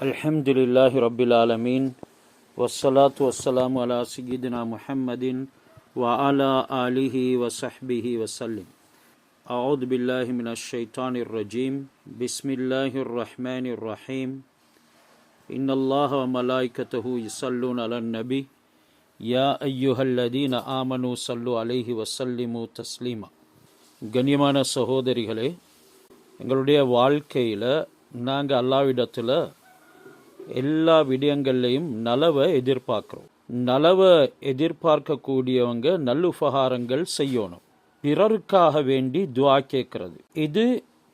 அல்ஹம்துலில்லாஹி ரப்பில் ஆலமீன் வஸ்ஸலாத்து வஸ்ஸலாமு அலா சய்யிதினா முஹம்மதின் வ அலா ஆலிஹி வ ஸஹ்பிஹி வஸல்லிம். அஊது பில்லாஹி மினஷ் ஷைத்தானிர் ரஜீம். பிஸ்மில்லாஹிர் ரஹ்மானிர் ரஹீம். இன்னல்லாஹ வ மலாயிகத்தஹு யுஸல்லூன அலன் நபி யா அய்யுஹல்லதீன ஆமனு ஸல்லு அலைஹி வஸல்லிமு தஸ்லீமா. கண்ணியமான சகோதரிகளே, எங்களுடைய வாழ்க்கையில் நாங்கள் அல்லாஹ்விடத்தில் எல்லா விடயங்கள்லையும் நலவை எதிர்பார்க்குறோம். நலவை எதிர்பார்க்கக்கூடியவங்க நல்லுபகாரங்கள் செய்யணும். பிறருக்காக வேண்டி துவா கேட்கறது, இது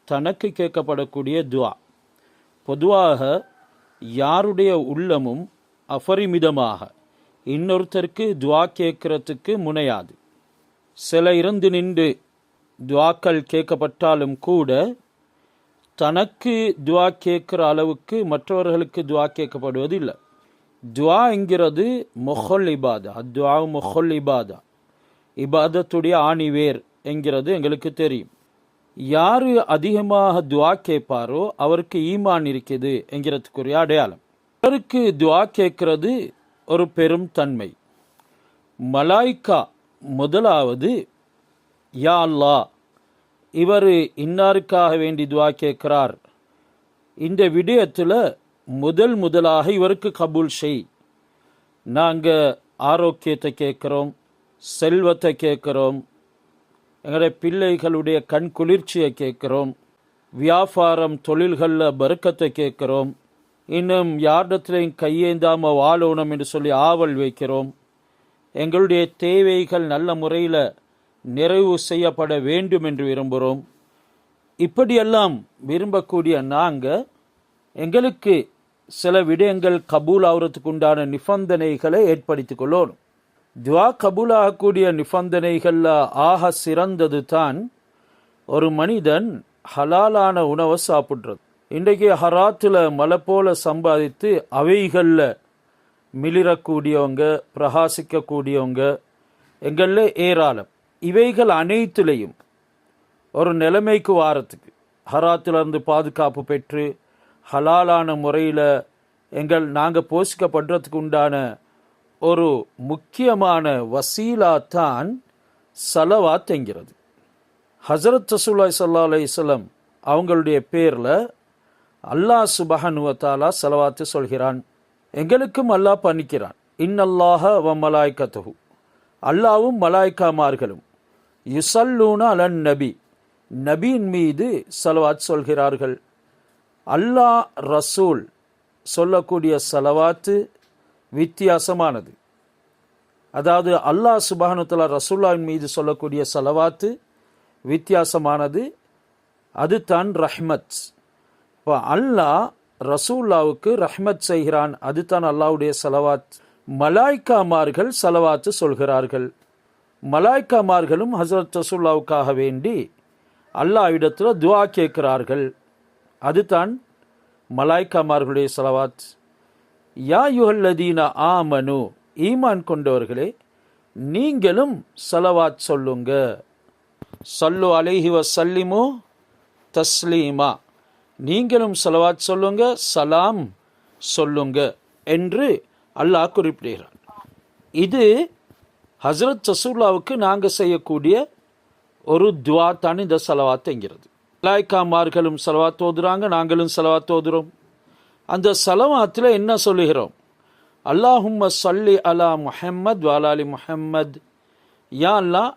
தனக்கு கேட்கப்படக்கூடிய துவா. பொதுவாக யாருடைய உள்ளமும் அபரிமிதமாக இன்னொருத்தருக்கு துவா கேட்கறதுக்கு முனையாது. சில இருந்து நின்று துவாக்கள் கேட்கப்பட்டாலும் கூட தனக்கு துவா கேட்குற அளவுக்கு மற்றவர்களுக்கு துவா கேட்கப்படுவது இல்லை. துவா என்கிறது மொஹல் இபாதா. துவா மொஹல் இபாதா, இபாதத்துடைய ஆணிவேர் என்கிறது எங்களுக்கு தெரியும். யார் அதிகமாக துவா கேட்பாரோ அவருக்கு ஈமான் இருக்குது என்கிறதுக்குரிய அடையாளம். அவருக்கு துவா கேட்கறது ஒரு பெரும் தன்மை. மலாய்க்கா முதலாவது யா அல்லாஹ், இவர் இன்னாருக்காக வேண்டி துவா கேட்கிறார், இந்த விடயத்தில் முதலாக இவருக்கு கபூல் செய். நாங்கள் ஆரோக்கியத்தை கேட்குறோம், செல்வத்தை கேட்குறோம், எங்களுடைய பிள்ளைகளுடைய கண் குளிர்ச்சியை கேட்குறோம், வியாபாரம் தொழில்களில் பறக்கத்தை கேட்குறோம், இன்னும் யாரிடத்துலையும் கையேந்தாமல் வாழணும் என்று சொல்லி ஆவல் வைக்கிறோம். எங்களுடைய தேவைகள் நல்ல முறையில் நிறைவு செய்யப்பட வேண்டும் என்று விரும்புகிறோம். இப்படியெல்லாம் விரும்பக்கூடிய நாங்கள் எங்களுக்கு சில விடயங்கள் கபூல் ஆகிறதுக்கு உண்டான நிபந்தனைகளை ஏற்படுத்தி கொள்ளணும். துவா கபூல் ஆகக்கூடிய நிபந்தனைகளில் ஆக சிறந்தது தான் ஒரு மனிதன் ஹலாலான உணவை சாப்பிட்றது. இன்றைக்கு ஹராத்தில் மலை போல சம்பாதித்து அவைகளில் மிளிரக்கூடியவங்க, பிரகாசிக்கக்கூடியவங்க எங்களில் ஏராளம். இவைகள் அனைத்திலையும் ஒரு நிலைமைக்கு வாரத்துக்கு ஹராத்திலிருந்து பாதுகாப்பு பெற்று ஹலாலான முறையில் நாங்கள் போஷிக்கப்படுறதுக்கு உண்டான ஒரு முக்கியமான வசீலா தான் சலவாத் என்கிறது. ஹஸரத் ரசூலுல்லாஹி ஸல்லல்லாஹு அலைஹி வஸல்லம் அவங்களுடைய பேரில் அல்லாஹ் சுப்ஹானஹு வ தஆலா சலவாத்து சொல்கிறான். எங்களுக்கும் அல்லாஹ் பண்ணிக்கிறான். இன்னல்லாஹ வ மலாயிகத்துஹு, அல்லாவும் மலாய்க்காமார்களும் யுஸல்லூன அலன் நபி, நபியின் மீது சலவாத் சொல்கிறார்கள். அல்லாஹ் ரசூல் சொல்லக்கூடிய சலவாத்து வித்தியாசமானது. அதாவது அல்லாஹ் சுப்ஹானஹு வ தஆலா ரசூலுல்லாஹின் மீது சொல்லக்கூடிய சலவாத்து வித்தியாசமானது. அது தான் ரஹ்மத். இப்போ அல்லாஹ் ரசூல்லாவுக்கு ரஹ்மத் செய்கிறான், அது தான் அல்லாஹ்வுடைய சலவாத். மலாய்க்காமார்கள் சலவாத்து சொல்கிறார்கள். மலாய்க்காமார்களும் ஹஸரத் ரசூலுல்லாவுக்காக வேண்டி அல்லாஹ்விடத்தில் துவா கேட்கிறார்கள். அதுதான் மலாய்க்காமார்களுடைய சலவாத். யா யுஹல்லதீன ஆமனு, ஈமான் கொண்டவர்களே நீங்களும் சலவாத் சொல்லுங்க. ஸல்லு அலைஹி வஸல்லிமு தஸ்லீமா, நீங்களும் சலவாத் சொல்லுங்க, சலாம் சொல்லுங்க என்று அல்லாஹ் குறிப்பிடுகிறான். இது ஹஸரத் ரசூலுல்லாவுக்கு நாங்கள் செய்யக்கூடிய ஒரு துவா தான் இந்த சலவாத் என்கிறது. மலாய்க்காமார்களும் சலவாத் ஓதுறாங்க, நாங்களும் சலவாத் ஓதுறோம். அந்த சலவாத்தில் என்ன சொல்லுகிறோம்? அல்லாஹும்ம ஸல்லி அலா முஹம்மத் வ அலா ஆலி முஹம்மத். யா அல்லாஹ்,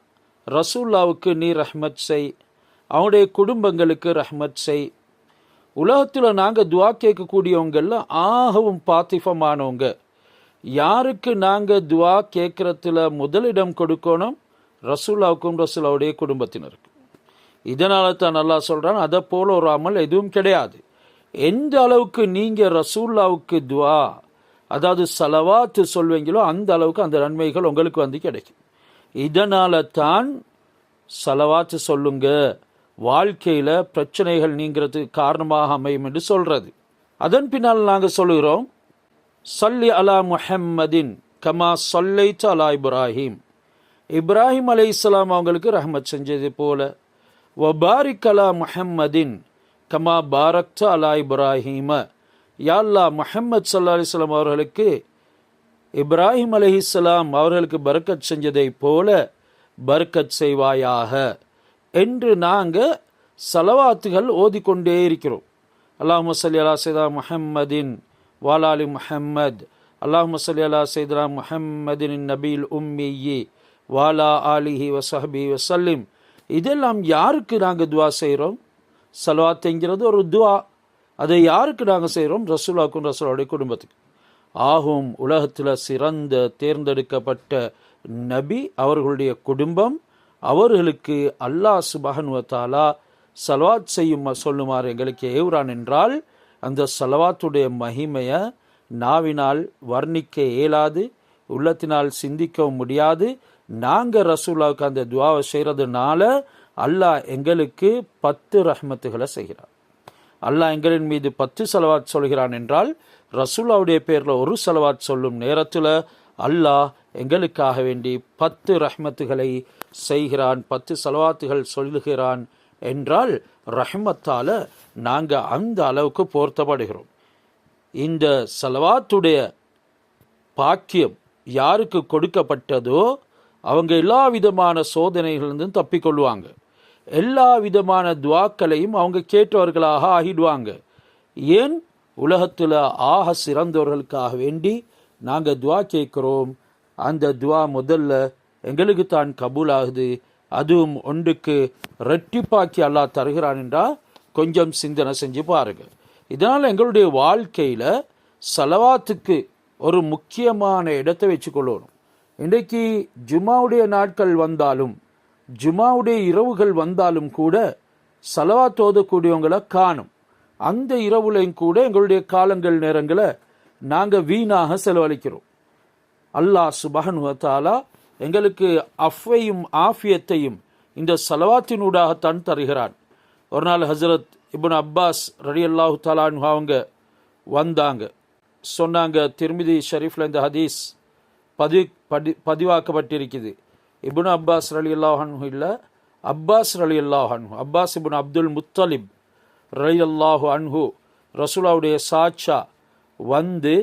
ரசூலுல்லாவுக்கு நீ ரஹ்மத் செய், அவனுடைய குடும்பங்களுக்கு ரஹ்மத் செய். உலகத்தில் நாங்கள் துவா கேட்கக்கூடியவங்களில் ஆகவும் பாத்திஃபமானவங்க யாருக்கு நாங்கள் துவா கேட்குறதுல முதலிடம் கொடுக்கணும்? ரசூலுல்லாவுக்கும் ரசூலுல்லாவுடைய குடும்பத்தினருக்கு. இதனால தான் அல்லாஹ் சொல்கிறான், அதை போல ஒரு அமல் எதுவும் கிடையாது. எந்த அளவுக்கு நீங்கள் ரசூலுல்லாவுக்கு துவா, அதாவது சலவாத்து சொல்வீங்களோ அந்த அளவுக்கு அந்த நன்மைகள் உங்களுக்கு வந்து கிடைக்கும். இதனால தான் சலவாத்து சொல்லுங்க, வாழ்க்கையில் பிரச்சனைகள் நீங்கிறதுக்கு காரணமாக அமையும் என்று சொல்கிறது. அதன் பின்னால் நாங்கள் சொல்லுகிறோம், ஸல்லி அலா முஹம்மதின் கமா ஸல்லைத அலா இப்ராஹிம், இப்ராஹிம் அலைஹிஸ்ஸலாம் அவங்களுக்கு ரஹ்மத் செஞ்சது போல, வபாரிக் அலா முஹம்மதின் கமா பாரக்த அலா இப்ராஹீம, யா அல்லாஹ் முஹம்மது ஸல்லல்லாஹு அலைஹி வஸல்லம் அவர்களுக்கு இப்ராஹிம் அலைஹிஸ்ஸலாம் அவர்களுக்கு பரக்கத் செஞ்சதை போல பரக்கத் செய்வாயாக என்று நாங்கள் சலவாத்துகள் ஓதிக்கொண்டே இருக்கிறோம். அல்லாஹும்ம ஸல்லி அலா சையதுனா முஹம்மதின் வாலாலி முஹம்மத், அல்லாஹும்ம ஸல்லி அலா சையதுனா முஹம்மதின் நபியில் உம்மியி வாலா ஆலிஹி வஸஹ்பிஹி வஸல்லிம். இதெல்லாம் யாருக்கு நாங்கள் துவா செய்கிறோம்? சலவாத்துங்கிறது ஒரு துவா. அதை யாருக்கு நாங்கள் செய்கிறோம்? ரசூலுல்லாஹ்க்கும் ரசூலுடைய குடும்பத்துக்கு. ஆகும் உலகத்தில் சிறந்த தேர்ந்தெடுக்கப்பட்ட நபி அவர்களுடைய குடும்பம், அவர்களுக்கு அல்லாஹ் சுப்ஹானஹு வ தஆலா சலவாத் செய்யும் சொல்லுமாறு எங்களுக்கு ஏவுறான் என்றால், அந்த சலவாத்துடைய மகிமையை நாவினால் வர்ணிக்க இயலாது, உள்ளத்தினால் சிந்திக்கவும் முடியாது. நாங்கள் ரசூலுல்லாஹ்வுக்கு அந்த துவாவை செய்கிறதுனால அல்லாஹ் எங்களுக்கு 10 ரஹ்மத்துகளை செய்கிறார். அல்லாஹ் எங்களின் மீது 10 சலவாத் சொல்கிறான் என்றால், ரசூலுல்லாஹ்வுடைய பேரில் ஒரு சலவாத் சொல்லும் நேரத்தில் அல்லாஹ் எங்களுக்காக வேண்டி 10 ரஹ்மத்துகளை செய்கிறான், 10 சலவாத்துகள் சொல்லுகிறான் என்றால் ரஹ்மத்தால் நாங்கள் அந்த அளவுக்கு போர்த்தப்படுகிறோம். இந்த சலவாத்துடைய பாக்கியம் யாருக்கு கொடுக்கப்பட்டதோ அவங்க எல்லா விதமான சோதனைகளிலிருந்தும் தப்பிக்கொள்வாங்க. எல்லா விதமான துவாக்களையும் அவங்க கேட்டவர்களாக ஆகிடுவாங்க. ஏன்? உலகத்தில் ஆக சிறந்தவர்களுக்காக வேண்டி நாங்கள் துவா கேட்குறோம். அந்த துவா முதல்ல எங்களுக்கு தான் கபூல் ஆகுது, அதுவும் ஒன்றுக்கு ரெட்டிப்பாக்கி அல்லாஹ் தருகிறான் என்றால் கொஞ்சம் சிந்தனை செஞ்சு பாருங்க. இதனால் எங்களுடைய வாழ்க்கையில் சலவாத்துக்கு ஒரு முக்கியமான இடத்தை வச்சுக்கொள்ளணும். இன்றைக்கு ஜுமாவுடைய நாட்கள் வந்தாலும், ஜுமாவுடைய இரவுகள் வந்தாலும் கூட சலவாத் ஓதக்கூடியவங்களை காணும். அந்த இரவுலையும் கூட எங்களுடைய காலங்கள் நேரங்களை நாங்கள் வீணாக செலவழிக்கிறோம். அல்லாஹ் சுப்ஹானஹு வ தஆலா எங்களுக்கு அஃவையும் ஆஃபியத்தையும் இந்த சலவாத்தினூடாகத்தான் தருகிறான். ஒரு நாள் ஹஜ்ரத் இப்னு அப்பாஸ் ரலியல்லாஹு தஆலா அன்ஹு அவங்க வந்தாங்க, சொன்னாங்க, திர்மிதி ஷரீஃபில் இந்த ஹதீஸ் பதிவாக்கப்பட்டிருக்குது. இப்னு அப்பாஸ் ரலியல்லாஹு அன்ஹு இல்லை, அப்பாஸ் ரலியல்லாஹு அன்ஹு, அப்பாஸ் இப்னு அப்துல் முத்தலிப் ரலியல்லாஹு அன்ஹு ரசூலுல்லாஹ்வுடைய சாட்சா வந்து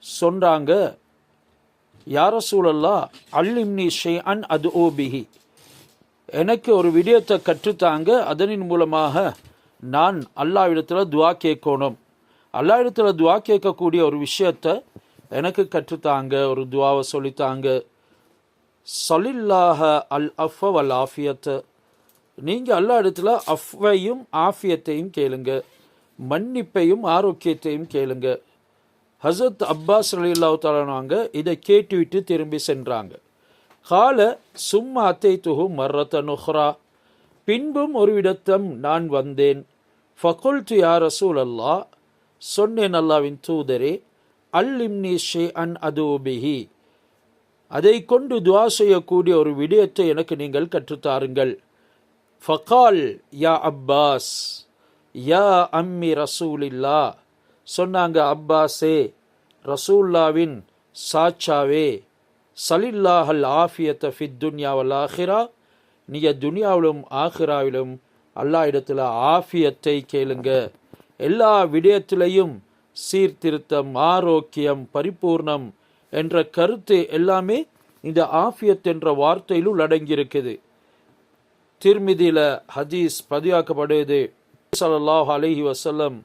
சொன்னாங்க, யா ரசூலல்லாஹ் அல்லிம்னி ஷைஅன் அதுஉ பிஹி, எனக்கு ஒரு விடயத்தை கற்றுத்தாங்க, அதனின் மூலமாக நான் அல்லாஹ்விடத்தில் துவா கேட்கணும். அல்லாஹ்விடத்தில் துவா கேட்கக்கூடிய ஒரு விஷயத்தை எனக்கு கற்றுத்தாங்க, ஒரு துவாவை சொல்லித்தாங்க. ஸலில்லாஹ அல் அஃவ வல் ஆஃபியத்தை, நீங்கள் அல்லாஹ் இடத்துல அஃவையும் ஆஃபியத்தையும் கேளுங்க, மன்னிப்பையும் ஆரோக்கியத்தையும் கேளுங்க. ஹஸரத் அப்பாஸ் ரலியல்லாஹு தஆலா இதை கேட்டுவிட்டு திரும்பி சென்றாங்க. கால சும்மா அத்தைத்துஹு மர்ரத்தன் உஹ்ரா, பின்பும் ஒரு இடத்தம் நான் வந்தேன். ஃபகுல்து யா ரசூலல்லாஹ், சொன்னேன் அல்லாஹ்வின் தூதரே, அல்லிம்னி ஷைஅன் அதுஉ பிஹி, அதை கொண்டு துஆ செய்யக்கூடிய ஒரு விடயத்தை எனக்கு நீங்கள் கற்றுத்தாருங்கள். ஃபகால் யா அப்பாஸ் யா அம்மி ரசூலில்லா, சொன்னாங்க, அப்பாஸே, ரசூல்லாவின் சாச்சாவே, சலில்லாஹல் ஆஃபியத்த ஃபித் துன்யா வல் ஆஹிரா, நீங்கள் துனியாவிலும் ஆஹிராவிலும் அல்லாஹ் இடத்துல ஆஃபியத்தை கேளுங்க. எல்லா விடயத்திலையும் சீர்திருத்தம், ஆரோக்கியம், பரிபூர்ணம் என்ற கருத்து எல்லாமே இந்த ஆஃபியத் என்ற வார்த்தையில் உள்ளடங்கியிருக்குது. திர்மிதியில் ஹதீஸ் பதிவாக்கப்படுது. ஸல்லல்லாஹு அலைஹி வஸல்லம்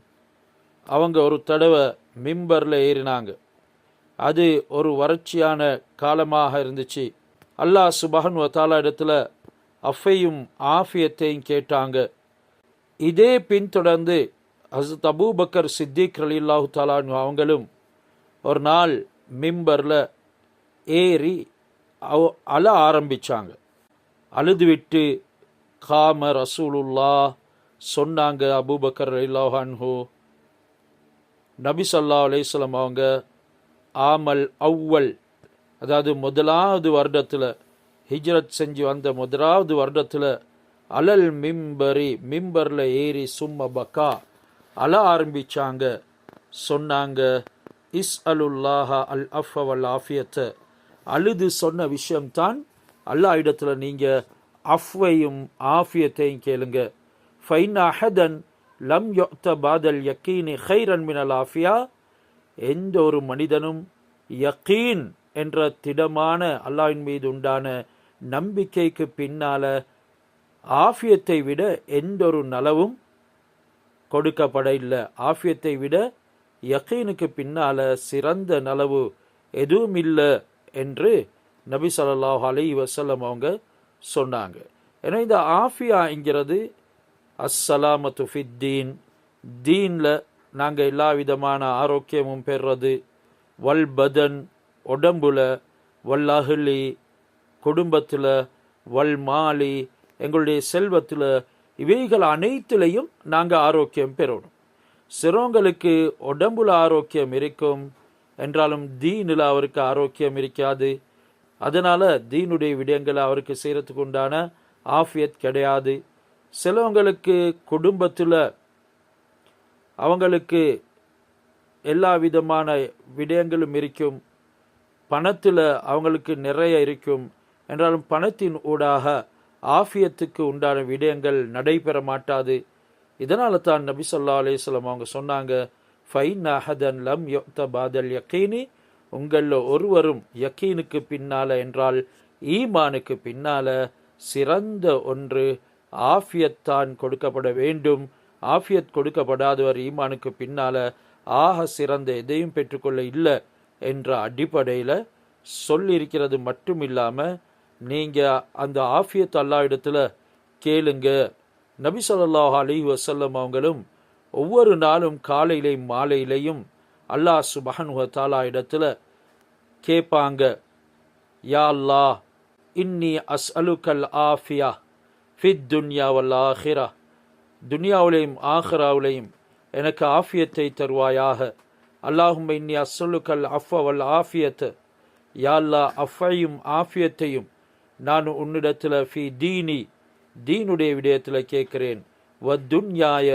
அவங்க ஒரு தடவை மிம்பரில் ஏறினாங்க. அது ஒரு வறட்சியான காலமாக இருந்துச்சு. அல்லாஹ் சுப்ஹானஹு வ தஆலா இடத்துல அஃபையும் ஆஃபியத்தையும் கேட்டாங்க. இதே பின்தொடர்ந்து ஹஸரத் அபூபக்கர் சித்திக் ரலியல்லாஹு தஆலா அவங்களும் ஒரு நாள் மிம்பரில் ஏறி அழ ஆரம்பித்தாங்க. அழுதுவிட்டு காம ரசூலுல்லாஹ், சொன்னாங்க அபூபக்கர் ரலியல்லாஹு அன்ஹு, நபி ஸல்லல்லாஹு அலைஹி வஸல்லம் அவங்க ஆமல் அவ்வல், அதாவது முதலாவது வருடத்தில், ஹிஜ்ரத் செஞ்சு வந்த முதலாவது வருடத்தில் அலல் மிம்பரி, மிம்பரில் ஏறி சும்ம பக்கா அழ ஆரம்பித்தாங்க. சொன்னாங்க, இஸ் அலுல்லாஹ அல் அஃப வல் ஆஃபியத்தை, அழுது சொன்ன விஷயம்தான் அல்லாஹ் இடத்துல நீங்கள் அஃவையும் ஆஃபியத்தையும் கேளுங்க. ஃபைன் அஹதன் லம் யுக்த பாதல் யக்கீனி ஹைரன் மினல் ஆஃபியா, எந்த ஒரு மனிதனும் யக்கீன் என்ற திடமான அல்லாஹ்வின் மீது உண்டான நம்பிக்கைக்கு பின்னால ஆஃபியத்தை விட எந்த ஒரு நலவும் கொடுக்கப்பட இல்லை. ஆஃபியத்தை விட யக்கீனுக்கு பின்னால சிறந்த நலவு எதுவும் இல்லை என்று நபி ஸல்லல்லாஹு அலைஹி வஸல்லம் அவங்க சொன்னாங்க. ஏன்னா இந்த ஆஃபியாங்கிறது அஸ்ஸலாமத்து ஃபித்தீன், தீனில் நாங்கள் எல்லா விதமான ஆரோக்கியமும் பெறுறது, வல் பதன் உடம்புல, வல் அஹ்லி குடும்பத்தில், வல் மாலி எங்களுடைய செல்வத்தில், இவைகள் அனைத்திலையும் நாங்கள் ஆரோக்கியம் பெறணும். சிறவங்களுக்கு உடம்புல ஆரோக்கியம் இருக்கும் என்றாலும் தீனில் அவருக்கு ஆரோக்கியம் இருக்காது. அதனால் தீனுடைய விடயங்களை அவருக்கு செய்கிறதுக்கு உண்டான ஆஃபியத் கிடையாது. சிலவங்களுக்கு குடும்பத்தில் அவங்களுக்கு எல்லா விதமான விடயங்களும் இருக்கும், பணத்தில் அவங்களுக்கு நிறைய இருக்கும் என்றாலும் பணத்தின் ஊடாக ஆஃபியத்துக்கு உண்டான விடயங்கள் நடைபெற மாட்டாது. இதனால தான் நபி ஸல்லல்லாஹு அலைஹி வஸல்லம் அவங்க சொன்னாங்க, ஃபைன் அஹதன் லம் யுக்த பாதல் யக்கீனி, உங்களில் ஒருவரும் யக்கீனுக்கு பின்னால என்றால் ஈமானுக்கு பின்னால சிறந்த ஒன்று ஆஃபியத்தான் கொடுக்கப்பட வேண்டும். ஆஃபியத் கொடுக்கப்படாதவர் ஈமானுக்கு பின்னால ஆக சிறந்த எதையும் பெற்றுக்கொள்ள இல்லை என்ற அடிப்படையில் சொல்லியிருக்கிறது மட்டும் இல்லாமல் நீங்கள் அந்த ஆஃபியத் அல்லாஹ் இடத்துல கேளுங்க. நபி ஸல்லல்லாஹு அலைஹி வஸல்லம் அவங்களும் ஒவ்வொரு நாளும் காலையிலையும் மாலையிலையும் அல்லாஹ் சுப்ஹானஹு வ தஆலா இடத்துல கேட்பாங்க, யா அல்லாஹ் இன்னி அஸ்அலுக்கல் ஆஃபியா ஃபித் துன்யா வல் ஆஹிரா, துனியாவிலையும் ஆஹிராவிலையும் எனக்கு ஆஃபியத்தை தருவாயாக. அல்லாஹும்ம இன்னி அஸ்அலுக்கல் அஃவ வல் ஆஃபியத், யா அல்லாஹ் அஃவையும் ஆஃபியத்தையும் நான் உன்னிடத்தில் ஃபி தீனி, தீனுடைய விடயத்தில் கேட்கிறேன், வ துன்யாய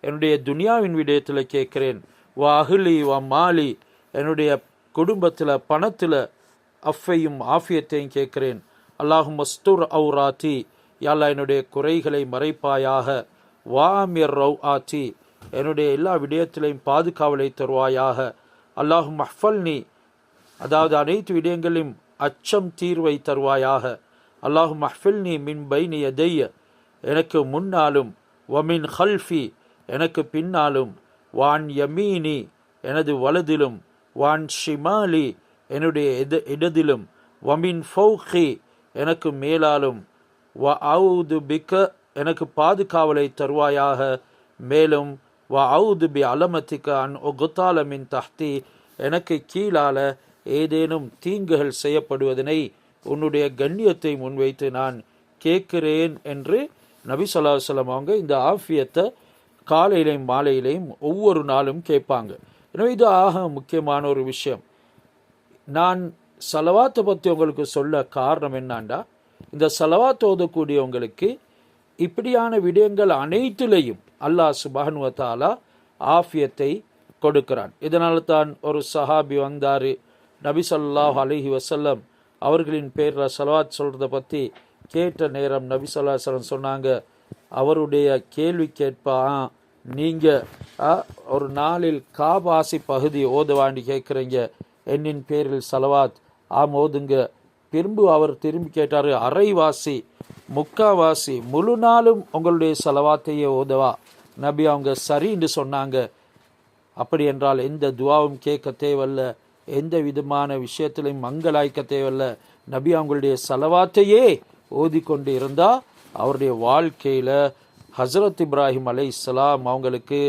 என்னுடைய துனியாவின் விடயத்தில் கேட்கிறேன், வ அஹ்லி வ மாலி என்னுடைய குடும்பத்தில் பணத்தில் அஃபையும் ஆஃபியத்தையும் கேட்கிறேன். அல்லாஹும் மஸ்துர் அவுராத்தி, யால்லா என்னுடைய குறைகளை மறைப்பாயாக, வாமிர் ரவ் ஆத்தி என்னுடைய எல்லா விடயத்திலையும் பாதுகாவலை தருவாயாக. அல்லாஹும் அஃபல்னி, அதாவது அனைத்து விடயங்களையும் அச்சம் தீர்வை தருவாயாக. அல்லாஹும் அஹ்ஃபில்னி மின் பைனி யதைய எனக்கு முன்னாலும், வமின் ஹல்ஃபி எனக்கு பின்னாலும், வான் யமீனி எனது வலதிலும், வான் ஷிமாலி என்னுடைய இடதிலும், வமின் ஃபௌகி எனக்கு மேலாலும், வ அவுது பிக்க எனக்கு பாதுகாவலை தருவாயாக. மேலும் வ அவுது பி அலமத்திக்க அன் ஒகுத்தால மின் தஹ்தி எனக்கு கீழால ஏதேனும் தீங்குகள் செய்யப்படுவதனை உன்னுடைய கண்ணியத்தை முன்வைத்து நான் கேட்கிறேன் என்று நபி ஸல்லல்லாஹு அலைஹி வஸல்லம் அவங்க இந்த ஆஃபியத்தை காலையிலையும் மாலையிலையும் ஒவ்வொரு நாளும் கேட்பாங்க. எனவே இது ஆக முக்கியமான ஒரு விஷயம். நான் சலவாத்தை பற்றி உங்களுக்கு சொல்ல காரணம் என்னாண்டா, இந்த சலவாத் ஓதக்கூடியவங்களுக்கு இப்படியான விடயங்கள் அனைத்திலையும் அல்லாஹ் சுப்ஹானஹு வ தஆலா ஆஃபியத்தை கொடுக்கிறான். இதனால தான் ஒரு சஹாபி வந்தார், நபி ஸல்லல்லாஹு அலைஹி வஸல்லம் அவர்களின் பேரில் சலவாத் சொல்கிறத பற்றி கேட்ட நேரம் நபி ஸல்லல்லாஹு அலைஹி வஸல்லம் சொன்னாங்க, அவருடைய கேள்வி கேட்பா, நீங்கள் ஒரு நாளில் காபாசி பகுதி ஓதவாண்டி கேட்குறீங்க, என்னின் பேரில் சலவாத் ஓதுங்க. அவர் திரும்பி கேட்டார், அரைவாசி முக்காவாசி முழு நாளும் உங்களுடைய சலவாத்தையே ஓதவா? நபி அவங்க சரின்னு சொன்னாங்க. அப்படி என்றால் எந்த துவாவும் கேட்க தேவையில்ல, எந்த விதமான விஷயத்திலையும் மங்களாய்க்க தேவையில்ல. நபி அவங்களுடைய சலவாத்தையே ஓதிக்கொண்டு இருந்தால் அவருடைய வாழ்க்கையில் ஹசரத் இப்ராஹிம் அலைஹிஸ்ஸலாம் அவங்களுக்கு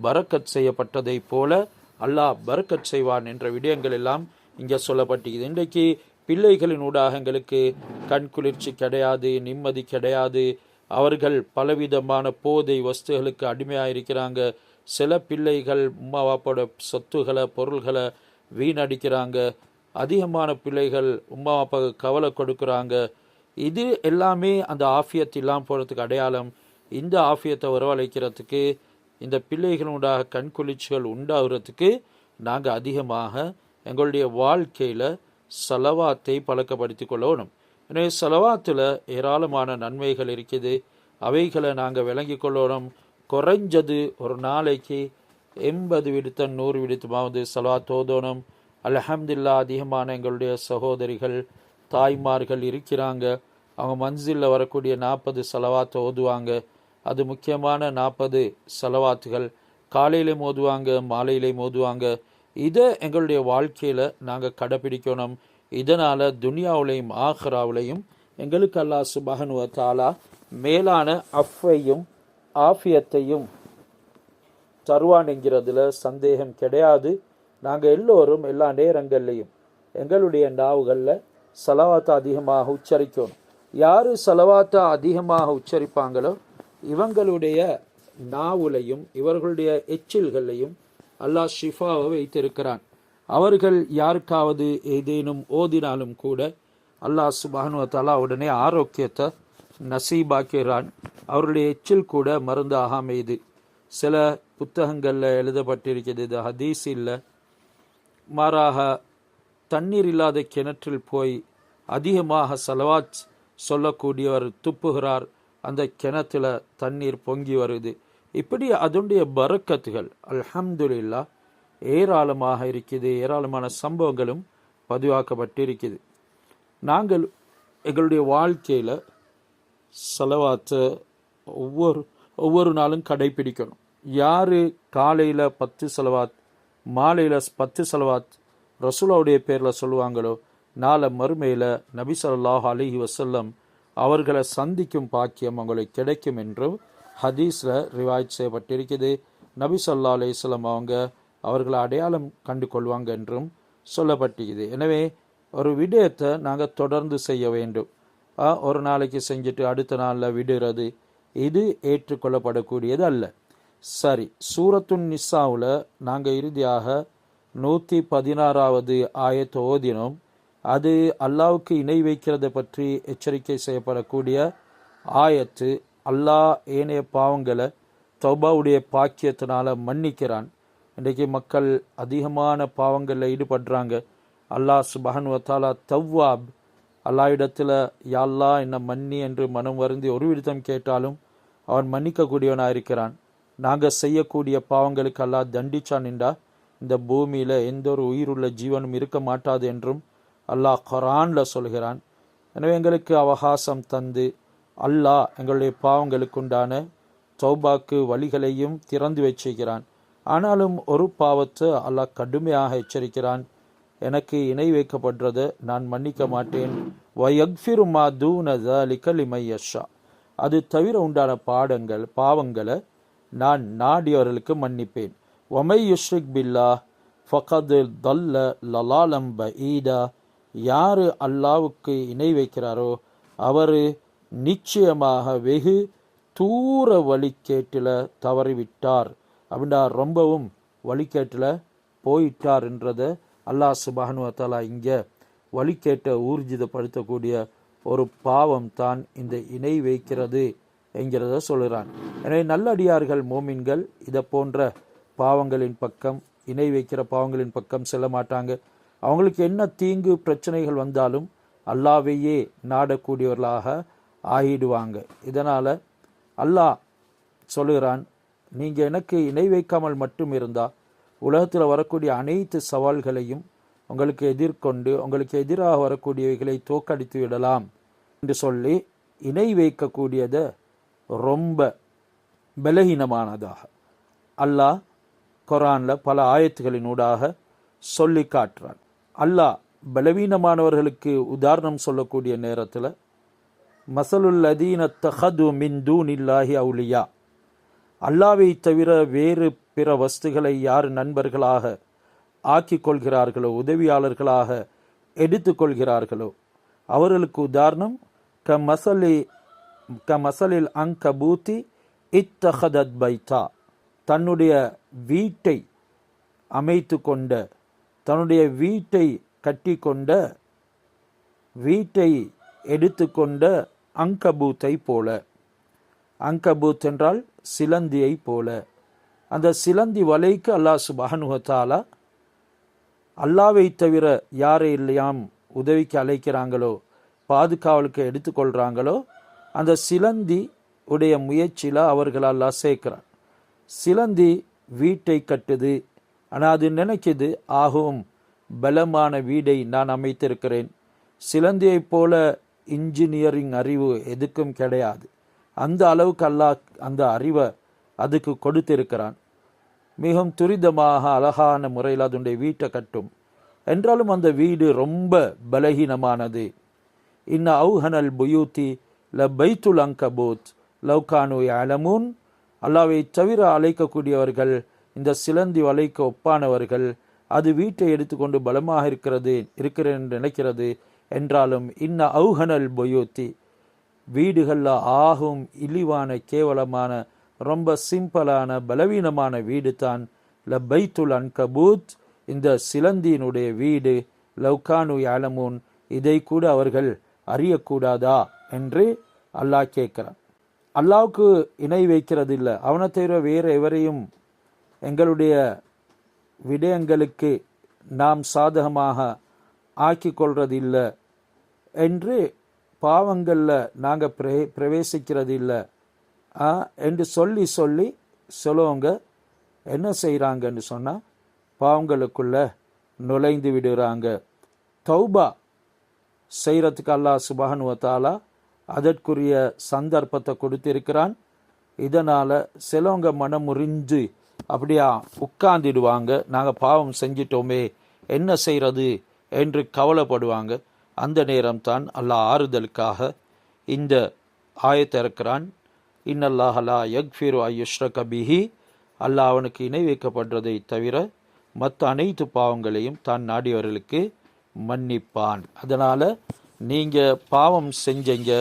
பரக்கத் செய்யப்பட்டதை போல அல்லாஹ் பரக்கத் செய்வான் என்ற விடயங்கள் எல்லாம் இங்கே சொல்லப்பட்டிருக்குது. இன்றைக்கு பிள்ளைகளின் ஊடாகங்களுக்கு கண் குளிர்ச்சி கிடையாது, நிம்மதி கிடையாது. அவர்கள் பலவிதமான போதை வஸ்துகளுக்கு அடிமையாக இருக்கிறாங்க. சில பிள்ளைகள் உம்மா வாப்போட சொத்துக்களை பொருள்களை வீணடிக்கிறாங்க. அதிகமான பிள்ளைகள் உம்மா வாப்பாவுக்கு கவலை கொடுக்குறாங்க. இது எல்லாமே அந்த ஆஃபியத் இல்லாமல் போகிறதுக்கு அடையாளம். இந்த ஆஃபியத்தை வரவழைக்கிறதுக்கு, இந்த பிள்ளைகளோடாக கண் குளிர்ச்சிகள் உண்டாகிறதுக்கு நாங்கள் அதிகமாக எங்களுடைய வாழ்க்கையில் சலவாத்தை பழக்கப்படுத்தி கொள்ளணும். எனவே சலவாத்தில் ஏராளமான நன்மைகள் இருக்குது, அவைகளை நாங்கள் விளங்கி கொள்ளணும். குறைஞ்சது ஒரு நாளைக்கு 80 விடுத்தம் 100 விடுத்தமாவது சலவாத் ஓதணும். அல்ஹம்துலில்லா, அதிகமான எங்களுடைய சகோதரிகள் தாய்மார்கள் இருக்கிறாங்க. அவங்க மன்சிலில் வரக்கூடிய 40 சலவாத்தை ஓதுவாங்க. அது முக்கியமான 40 சலவாத்துகள் காலையிலையும் ஓதுவாங்க, மாலையிலையும் ஓதுவாங்க. இதை எங்களுடைய வாழ்க்கையில் நாங்கள் கடைப்பிடிக்கணும். இதனால் துனியாவிலையும் ஆஹ்ராவிலையும் எங்களுக்கு அல்லாஹ் சுப்ஹானஹு வ தஆலா மேலான அஃபையும் ஆஃபியத்தையும் தருவான் என்கிறதுல சந்தேகம் கிடையாது. நாங்கள் எல்லோரும் எல்லா நேரங்கள்லையும் எங்களுடைய நாவுகளில் சலவாத்தை அதிகமாக உச்சரிக்கணும். யார் சலவாத்தை அதிகமாக உச்சரிப்பாங்களோ இவங்களுடைய நாவுலையும் இவர்களுடைய எச்சில்களையும் அல்லாஹ் ஷிஃபாவை வைத்திருக்கிறான். அவர்கள் யாருக்காவது ஏதேனும் ஓதினாலும் கூட அல்லாஹ் சுப்ஹானஹு வ தஆலா உடனே ஆரோக்கியத்தை நசீபாக்கிறான். அவருடைய எச்சில் கூட மருந்தாக அமையுது. சில புத்தகங்களில் எழுதப்பட்டிருக்கிறது, இது ஹதீஸ் இல்லை. மாறாக தண்ணீர் இல்லாத கிணற்றில் போய் அதிகமாக சலவாத் சொல்லக்கூடியவர் துப்புகிறார், அந்த கிணத்துல தண்ணீர் பொங்கி வருது. இப்படி அதனுடைய பரக்கத்துகள் அல்ஹம்துலில்லா ஏராளமாக இருக்குது. ஏராளமான சம்பவங்களும் பதிவாக்கப்பட்டிருக்குது. நாங்கள் எங்களுடைய வாழ்க்கையில் சலவாத்தை ஒவ்வொரு நாளும் கடைப்பிடிக்கணும். யார் காலையில் 10 சலவாத் மாலையில் 10 சலவாத் ரசூலுடைய பேரில் சொல்லுவாங்களோ நாளை மறுமையில் நபி ஸல்லல்லாஹு அலைஹி வஸல்லம் அவர்களை சந்திக்கும் பாக்கியம் அவங்களுக்கு கிடைக்கும் என்றும் ஹதீஸில் ரிவாயத் செய்யப்பட்டிருக்குது. நபி ஸல்லல்லாஹு அலைஹி வஸல்லம் அவர்களை அடையாளம் கண்டு கொள்வாங்க என்றும் சொல்லப்பட்டிருக்குது. எனவே ஒரு விடயத்தை நாங்கள் தொடர்ந்து செய்ய வேண்டும். ஒரு நாளைக்கு செஞ்சுட்டு அடுத்த நாளில் விடுறது இது ஏற்றுக்கொள்ளப்படக்கூடியது அல்ல. சரி, சூரத்துன் நிசாவில் நாங்கள் இறுதியாக 116வது ஆயத்தை ஓதினோம். அது அல்லாவுக்கு இணை வைக்கிறதை பற்றி எச்சரிக்கை செய்யப்படக்கூடிய ஆயத்து. அல்லாஹ் ஏனைய பாவங்களை தௌபாவுடைய பாக்கியத்தினால மன்னிக்கிறான். இன்றைக்கு மக்கள் அதிகமான பாவங்களில் ஈடுபடுறாங்க. அல்லாஹ் சுப்ஹானஹு வ தஆலா தவ்வாப், அல்லாஹ்விடத்தில் யா அல்லாஹ் என்ன மன்னி என்று மனம் வருந்தி ஒரு விடுத்தம் கேட்டாலும் அவன் மன்னிக்கக்கூடியவனாக இருக்கிறான். நாங்கள் செய்யக்கூடிய பாவங்களுக்கு அல்லாஹ் தண்டிச்சான் என்றா இந்த பூமியில் எந்த ஒரு உயிருள்ள ஜீவனும் இருக்க மாட்டாது என்றும் அல்லாஹ் குர்ஆனில் சொல்கிறான். எனவே எங்களுக்கு அவகாசம் தந்து அல்லாஹ் எங்களுடைய பாவங்களுக்குண்டான தௌபாக்கு வழிகளையும் திறந்து வச்சுக்கிறான். ஆனாலும் ஒரு பாவத்தை அல்லாஹ் கடுமையாக எச்சரிக்கிறான். எனக்கு இணை வைக்கப்படுறதை நான் மன்னிக்க மாட்டேன். வயக்ஃபிரு மா தூன ஸாலிக லிமன் யஷா, அது தவிர உண்டான பாவங்களை நான் நாடியவர்களுக்கு மன்னிப்பேன். வமை யுஷ்ரிக் பில்லாஹ் ஃபகத் தல்ல லலாலம் பஈதா, யார் அல்லாவுக்கு இணை வைக்கிறாரோ அவர் நிச்சயமாக வெகு தூர வழிகேட்டில் தவறிவிட்டார். அப்படின்னா ரொம்பவும் வழிகேட்டில் போயிட்டார் என்றதை அல்லாஹ் சுப்ஹானஹு வ தஆலா இங்கே வழிகேட்டை ஊர்ஜிதப்படுத்தக்கூடிய ஒரு பாவம் தான் இந்த இணை வைக்கிறது என்கிறத சொல்கிறான். எனவே நல்லடியார்கள் மோமின்கள் இதை போன்ற பாவங்களின் பக்கம், இணை வைக்கிற பாவங்களின் பக்கம் செல்ல மாட்டாங்க. அவங்களுக்கு என்ன தீங்கு பிரச்சனைகள் வந்தாலும் அல்லாஹ்வையே நாடக்கூடியவர்களாக ஆகிடுவாங்க. இதனால் அல்லாஹ் சொல்லுகிறான், நீங்கள் எனக்கு இணை வைக்காமல் மட்டும் இருந்தால் உலகத்தில் வரக்கூடிய அனைத்து சவால்களையும் உங்களுக்கு எதிர்கொண்டு உங்களுக்கு எதிராக வரக்கூடியவைகளை தோக்கடித்து விடலாம் என்று சொல்லி இணை வைக்கக்கூடியதை ரொம்ப பலகீனமானதாக அல்லாஹ் குர்ஆனில் பல ஆயத்துகளினூடாக சொல்லி காட்டுறான். அல்லாஹ் பலவீனமானவர்களுக்கு உதாரணம் சொல்லக்கூடிய நேரத்தில் மஸலுல் லதீன தஹது மின் தூனில்லாஹி அவுலியா, அல்லாவை தவிர வேறு பிற வஸ்துகளை யார் நண்பர்களாக ஆக்கிக் கொள்கிறார்களோ, உதவியாளர்களாக எடுத்துக்கொள்கிறார்களோ அவர்களுக்கு உதாரணம் கமசலில் அங்கபூத்தி இத்தஹதத் பைத்தா, தன்னுடைய வீட்டை அமைத்து கொண்ட, தன்னுடைய வீட்டை கட்டி கொண்ட, வீட்டை எடுத்துக்கொண்ட அங்கபூத்தை போல. அங்கபூத் என்றால் சிலந்தியை போல. அந்த சிலந்தி வலைக்கு அல்லாஹ் சுப்ஹானஹு வ தஆலா அல்லாவை தவிர யாரை இல்லையாம் உதவிக்கு அழைக்கிறாங்களோ, பாதுகாவலுக்கு எடுத்துக்கொள்கிறாங்களோ அந்த சிலந்தி உடைய முயற்சியில் அவர்கள் அல்லாஹ் சேர்க்கிறான். சிலந்தி வீட்டை கட்டுது, ஆனால் அது நினைக்குது ஆகும் பலமான வீடை நான் அமைத்திருக்கிறேன். சிலந்தியைப் போல இன்ஜினியரிங் அறிவு எதுக்கும் கிடையாது. அந்த அளவுக்கு அல்லாஹ் அந்த அறிவை அதுக்கு கொடுத்திருக்கிறான். மிகவும் துரிதமாக அழகான முறையில் அதனுடைய வீட்டை கட்டும். என்றாலும் அந்த வீடு ரொம்ப பலகீனமானது. இன்ன அவுஹனல் புயூத்தி ல பைத்துல் அங்கபூத் லவ்கானு யஅலமூன். அல்லாவை தவிர அழைக்கக்கூடியவர்கள், இந்த சிலந்தி வலைக்கு ஒப்பானவர்கள், அது வீட்டை எடுத்துக்கொண்டு பலமாக இருக்கிறேன் என்று நினைக்கிறது. என்றாலும் இன்ன அவுஹனல் புயூத்தி, வீடுகளில் ஆகும் இழிவான கேவலமான ரொம்ப சிம்பிளான பலவீனமான வீடு தான் ல பைத்துல் அன்கபூத், இந்த சிலந்தியினுடைய வீடு. லவ்கானு யஅலமூன், இதை கூட அவர்கள் அறியக்கூடாதா என்று அல்லாஹ் கேட்கிறான். அல்லாவுக்கு இணை வைக்கிறது இல்லை. அவனை தவிர வேறு எவரையும் எங்களுடைய விடயங்களுக்கு நாம் சாதகமாக ஆக்கி கொள்றதில்லை என்று, பாவங்களில் நாங்கள் பிரவேசிக்கிறது இல்லை என்று சொல்லி சொல்லுவங்க என்ன செய்கிறாங்கன்னு சொன்னால் பாவங்களுக்குள்ள நுழைந்து விடுறாங்க. தௌபா செய்கிறதுக்கு அல்லாஹ் சுப்ஹானஹு வ தஆலா அதற்குரிய சந்தர்ப்பத்தை கொடுத்திருக்கிறான். இதனால் சிலவங்க மனம் முறிஞ்சு அப்படியா உட்கார்ந்துடுவாங்க. நாங்கள் பாவம் செஞ்சிட்டோமே என்ன செய்கிறது என்று கவலைப்படுவாங்க. அந்த நேரம்தான் அல்லாஹ் ஆறுதலுக்காக இந்த ஆயத்தை இறக்கிறான். இன்னல்லாஹ லா யக்ஃபிரு அய்யுஷ்ரக பிஹி, அல்லாஹ் அவனுக்கு இணை வைக்கப்படுறதை தவிர மற்ற அனைத்து பாவங்களையும் தான் நாடியவர்களுக்கு மன்னிப்பான். அதனால் நீங்கள் பாவம் செஞ்சீங்க,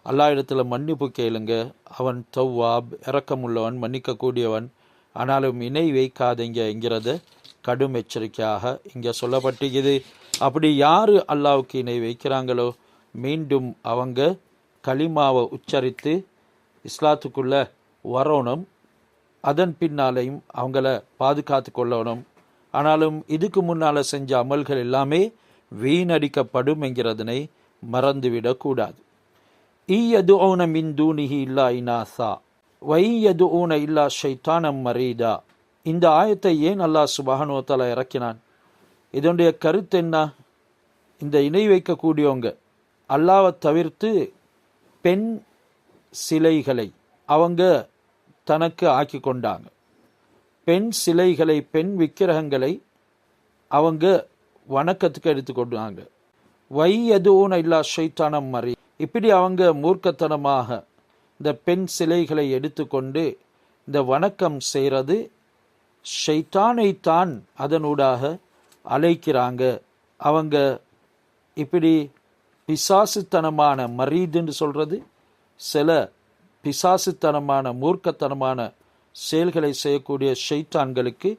அல்லாஹ் இடத்துல மன்னிப்பு கேளுங்க. அவன் தவ்வாப், இரக்கமுள்ளவன், மன்னிக்கக்கூடியவன். ஆனாலும் இணை வைக்காதீங்க என்கிறத கடும் எச்சரிக்கையாக இங்கே சொல்லப்பட்டிருக்குது. அப்படி யார் அல்லாவுக்கு இணை வைக்கிறாங்களோ மீண்டும் அவங்க கலிமாவை உச்சரித்து இஸ்லாத்துக்குள்ளே வரணும். அதன் பின்னாலையும் அவங்கள பாதுகாத்து கொள்ளணும். ஆனாலும் இதுக்கு முன்னால் செஞ்ச அமல்கள் எல்லாமே வீணடிக்கப்படும் என்கிறதனை மறந்துவிடக்கூடாது. ஈயதுஊன மின் தூனிஹி இல்லா இனாசா வையதுஊன இல்லா ஷைத்தானம் மரீதா. இந்த ஆயத்தை ஏன் அல்லாஹ் சுப்ஹானஹு வ தஆலா இறக்கினான்? இதனுடைய கருத்து என்ன? இந்த இணை வைக்கக்கூடியவங்க அல்லாவை தவிர்த்து பெண் சிலைகளை அவங்க தனக்கு ஆக்கி கொண்டாங்க. பெண் சிலைகளை, பெண் விக்கிரகங்களை அவங்க வணக்கத்துக்கு எடுத்துக்கொண்டாங்க. வையதுஊன இல்லா ஷைத்தானம் மரீ, இப்படி அவங்க மூர்க்கத்தனமாக இந்த பெண் சிலைகளை எடுத்துக்கொண்டு இந்த வணக்கம் செய்கிறது ஷைத்தானைத்தான் அதனூடாக அழைக்கிறாங்க. அவங்க இப்படி பிசாசுத்தனமான மரீதுன்னு சொல்கிறது, சில பிசாசுத்தனமான மூர்க்கத்தனமான செயல்களை செய்யக்கூடிய ஷைத்தான்களுக்கு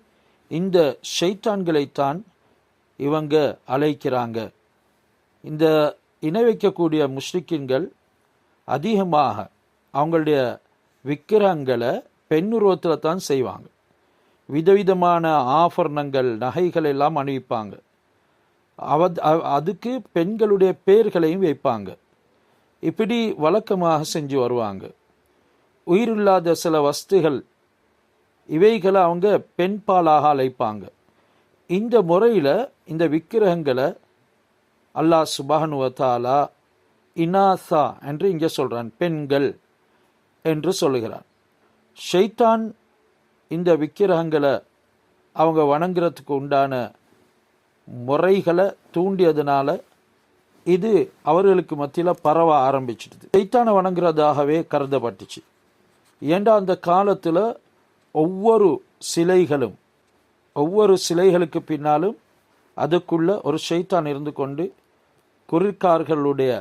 இந்த ஷைத்தான்களைத்தான் இவங்க அழைக்கிறாங்க. இந்த இணை வைக்கக்கூடிய முஷ்ரிக்கின்கள் அதிகமாக அவங்களுடைய விக்கிரகங்களை பெண்ணுருவத்தில் தான் செய்வாங்க. விதவிதமான ஆபரணங்கள், நகைகள் எல்லாம் அணிவிப்பாங்க. அதுக்கு பெண்களுடைய பெயர்களையும் வைப்பாங்க. இப்படி வழக்கமாக செஞ்சு வருவாங்க. உயிரில்லாத சில வஸ்துகள் இவைகளை அவங்க பெண் பாலாக அழைப்பாங்க. இந்த முறையில் இந்த விக்கிரகங்களை அல்லாஹ் சுப்ஹானஹு வ தஆலா இனாசா என்று இங்கே சொல்கிறான், பெண்கள் என்று சொல்லுகிறான். ஷைத்தான் இந்த விக்கிரகங்களை அவங்க வணங்குறதுக்கு உண்டான முறைகளை தூண்டியதுனால இது அவர்களுக்கு மத்தியில் பரவ ஆரம்பிச்சிடுது. ஷைத்தானை வணங்குறதாகவே கருதப்பட்டுச்சு. ஏண்டா அந்த காலத்தில் ஒவ்வொரு சிலைகளுக்கு பின்னாலும் அதுக்குள்ள ஒரு ஷைத்தான் இருந்து கொண்டு குறுக்கார்களுடைய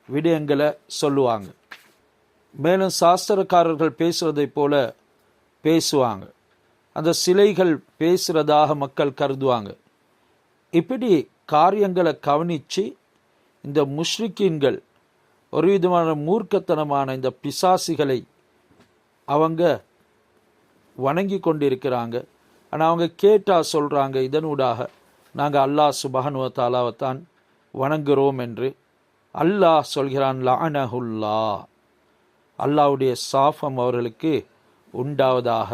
விடயங்களை சொல்லுவாங்க. மேலும் சாஸ்திரக்காரர்கள் பேசுவதை போல பேசுவாங்க. அந்த சிலைகள் பேசுகிறதாக மக்கள் கருதுவாங்க. இப்படி காரியங்களை கவனித்து இந்த முஷ்ரிக்கீன்கள் ஒரு விதமான மூர்க்கத்தனமான இந்த பிசாசிகளை அவங்க வணங்கி கொண்டிருக்கிறாங்க. ஆனால் அவங்க கேட்டால் சொல்கிறாங்க, இதனூடாக நாங்கள் அல்லாஹ் சுப்ஹானஹு வ தஆலாவைத்தான் வணங்குகிறோம் என்று. அல்லாஹ் சொல்கிறான், லஅனஹுல்லா, அல்லாஹ்வுடைய சாபம் அவர்களுக்கு உண்டாவதாக.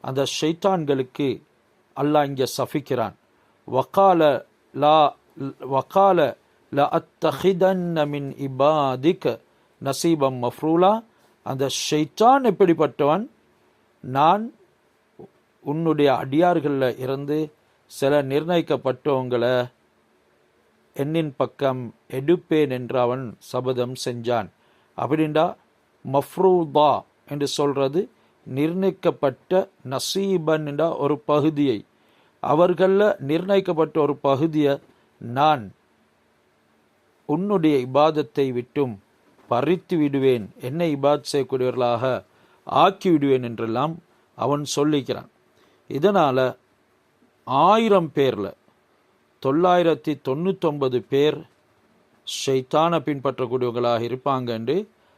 அந்த ஷைத்தான்களுக்கு அல்லாஹ் இங்கே சபிக்கிறான். வகால லா வகால ல அத்தஹிதன்ன மின் இபாதிக நசீபம் மஃப்ரூலா. அந்த ஷைத்தான் எப்படிப்பட்டவன், நான் உன்னுடைய அடியார்களில் இருந்து சில நிர்ணயிக்கப்பட்டவங்களை என்னின் பக்கம் எடுப்பேன் என்று அவன் சபதம் செஞ்சான். அப்படின்டா மஃப்ரூதா என்று சொல்றது நிர்ணயிக்கப்பட்ட, நசீபன் என்ற ஒரு பகுதியை, அவர்களில் நிர்ணயிக்கப்பட்ட ஒரு பகுதியை நான் உன்னுடைய இபாதத்தை விட்டும் பறித்து விடுவேன், என்னை இபாத் செய்யக்கூடியவர்களாக ஆக்கி விடுவேன் என்றெல்லாம் அவன் சொல்லிக்கிறான். இதனால் 1000 பேரில் 999 பேர் ஷைத்தானை பின்பற்றக்கூடியவர்களாக இருப்பாங்க என்று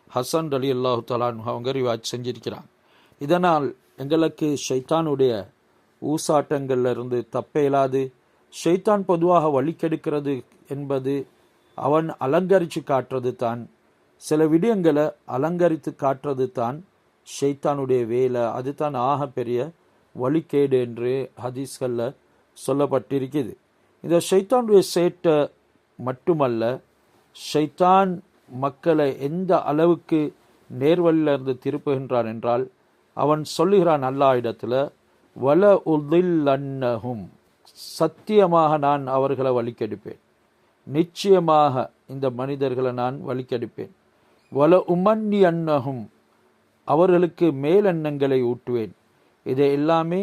ஹசன் அலி அல்லாஹு தஆலா அவங்க ரிவாஜ் செஞ்சிருக்கிறாங்க. இதனால் எங்களுக்கு ஷைத்தானுடைய ஊசாட்டங்கள்ல இருந்து தப்ப இயலாது. ஷைத்தான் பொதுவாக வழிக்கெடுக்கிறது என்பது அவன் அலங்கரித்து காட்டுறது தான், சில விடயங்களை அலங்கரித்து காட்டுறது தான் ஷைத்தானுடைய வேலை. அதுதான் ஆக பெரிய வழிகேடு என்று ஹதீஸ்களில் சொல்லப்பட்டிருக்குது. இந்த ஷைத்தானுடைய சேட்டை மட்டுமல்ல, ஷைத்தான் மக்களை எந்த அளவுக்கு நேர்வழியிலிருந்து திருப்புகின்றான் என்றால், அவன் சொல்லுகிறான் அல்லாஹ் இடத்துல, வல உதில்லன்னஹும், சத்தியமாக நான் அவர்களை வழிக்கெடுப்பேன், நிச்சயமாக இந்த மனிதர்களை நான் வழிக்கெடுப்பேன். வல உமன்னி அன்னஹும், அவர்களுக்கு மேலெண்ணங்களை ஊட்டுவேன். இதை எல்லாமே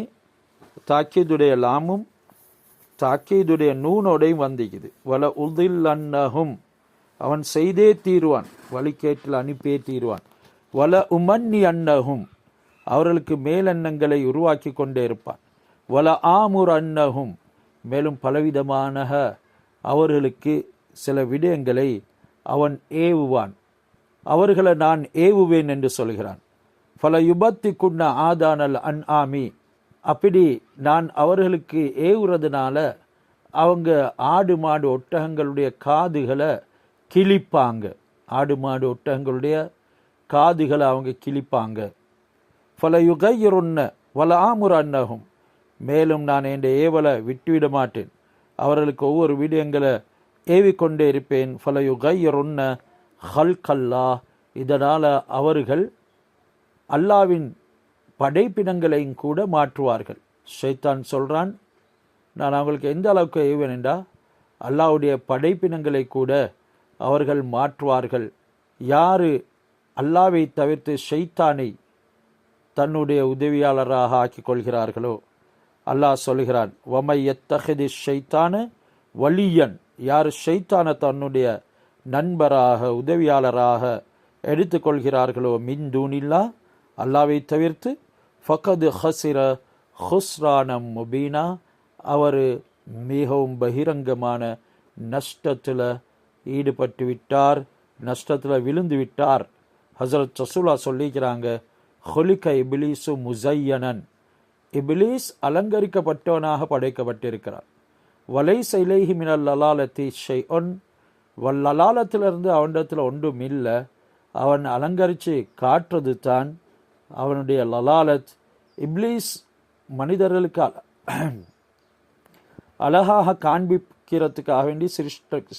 தாக்கீதுடைய லாமும் தாக்கீதுடைய நூனோடையும் வந்திக்குது. வல உதில்லன்னஹும், அவன் செய்தே தீருவான், வழிகேட்டில் அனுப்பியே தீருவான். வல உமன்னி அன்னஹும், அவர்களுக்கு மேலெண்ணங்களை உருவாக்கி கொண்டே இருப்பான். வல ஆமுர் அன்னஹும், மேலும் பலவிதமான அவர்களுக்கு சில விடயங்களை அவன் ஏவுவான், அவர்களை நான் ஏவுவேன் என்று சொல்கிறான். ஃபல யுபத்தி குன்ன ஆதானல் அன் ஆமி, அப்படி நான் அவர்களுக்கு ஏவுறதுனால அவங்க ஆடு மாடு ஒட்டகங்களுடைய காதுகளை கிழிப்பாங்க, ஆடு மாடு ஒட்டகங்களுடைய காதுகளை அவங்க கிழிப்பாங்க. ஃபல யுகையிருன்ன வல ஆமுர் அன்னஹும், மேலும் நான் என் ஏவலை விட்டுவிட மாட்டேன், அவர்களுக்கு ஒவ்வொரு விடயங்களை ஏவிக்கொண்டே இருப்பேன். ஃபல யுகையிருன்ன ஹல்கல்லா, இதனால் அவர்கள் அல்லாவின் படைப்பினங்களையும் கூட மாற்றுவார்கள். ஷைத்தான் சொல்றான், நான் அவங்களுக்கு எந்த அளவுக்கு ஏவேன் என்றா, அல்லாவுடைய படைப்பினங்களை கூட அவர்கள் மாற்றுவார்கள். யாரு அல்லாவை தவிர்த்து ஷைத்தானை தன்னுடைய உதவியாளராக ஆக்கிக் கொள்கிறார்களோ, அல்லாஹ் சொல்கிறான், வமை யத்தஹிதி ஷைத்தான வலியன், யார் ஷைத்தானை தன்னுடைய நண்பராக உதவியாளராக எடுத்துக்கொள்கிறார்களோ, மின் தூனில்லா, அல்லாவை தவிர்த்து, ஃபகது ஹசிர ஹுஸ்ரானம் முபீனா, அவர் மிகவும் பகிரங்கமான நஷ்டத்தில் ஈடுபட்டு விட்டார், நஷ்டத்தில் விழுந்து விட்டார். ஹசரத் ரசூலா சொல்லிக்கிறாங்க, ஹொலிக இபிலீசு முசையனன், இபிலீஸ் அலங்கரிக்கப்பட்டவனாக படைக்கப்பட்டிருக்கிறார். வலைஸ இலைஹி மினல் லலாலத்தி ஷைஉன், வல்லலாலத்திலிருந்து அவனிடத்தில் ஒன்றும் இல்லை, அவன் அலங்கரித்து காட்டுறது தான் அவனுடைய லலாலத். இப்லீஸ் மனிதர்களுக்கு அழகாக காண்பிக்கிறதுக்காக வேண்டி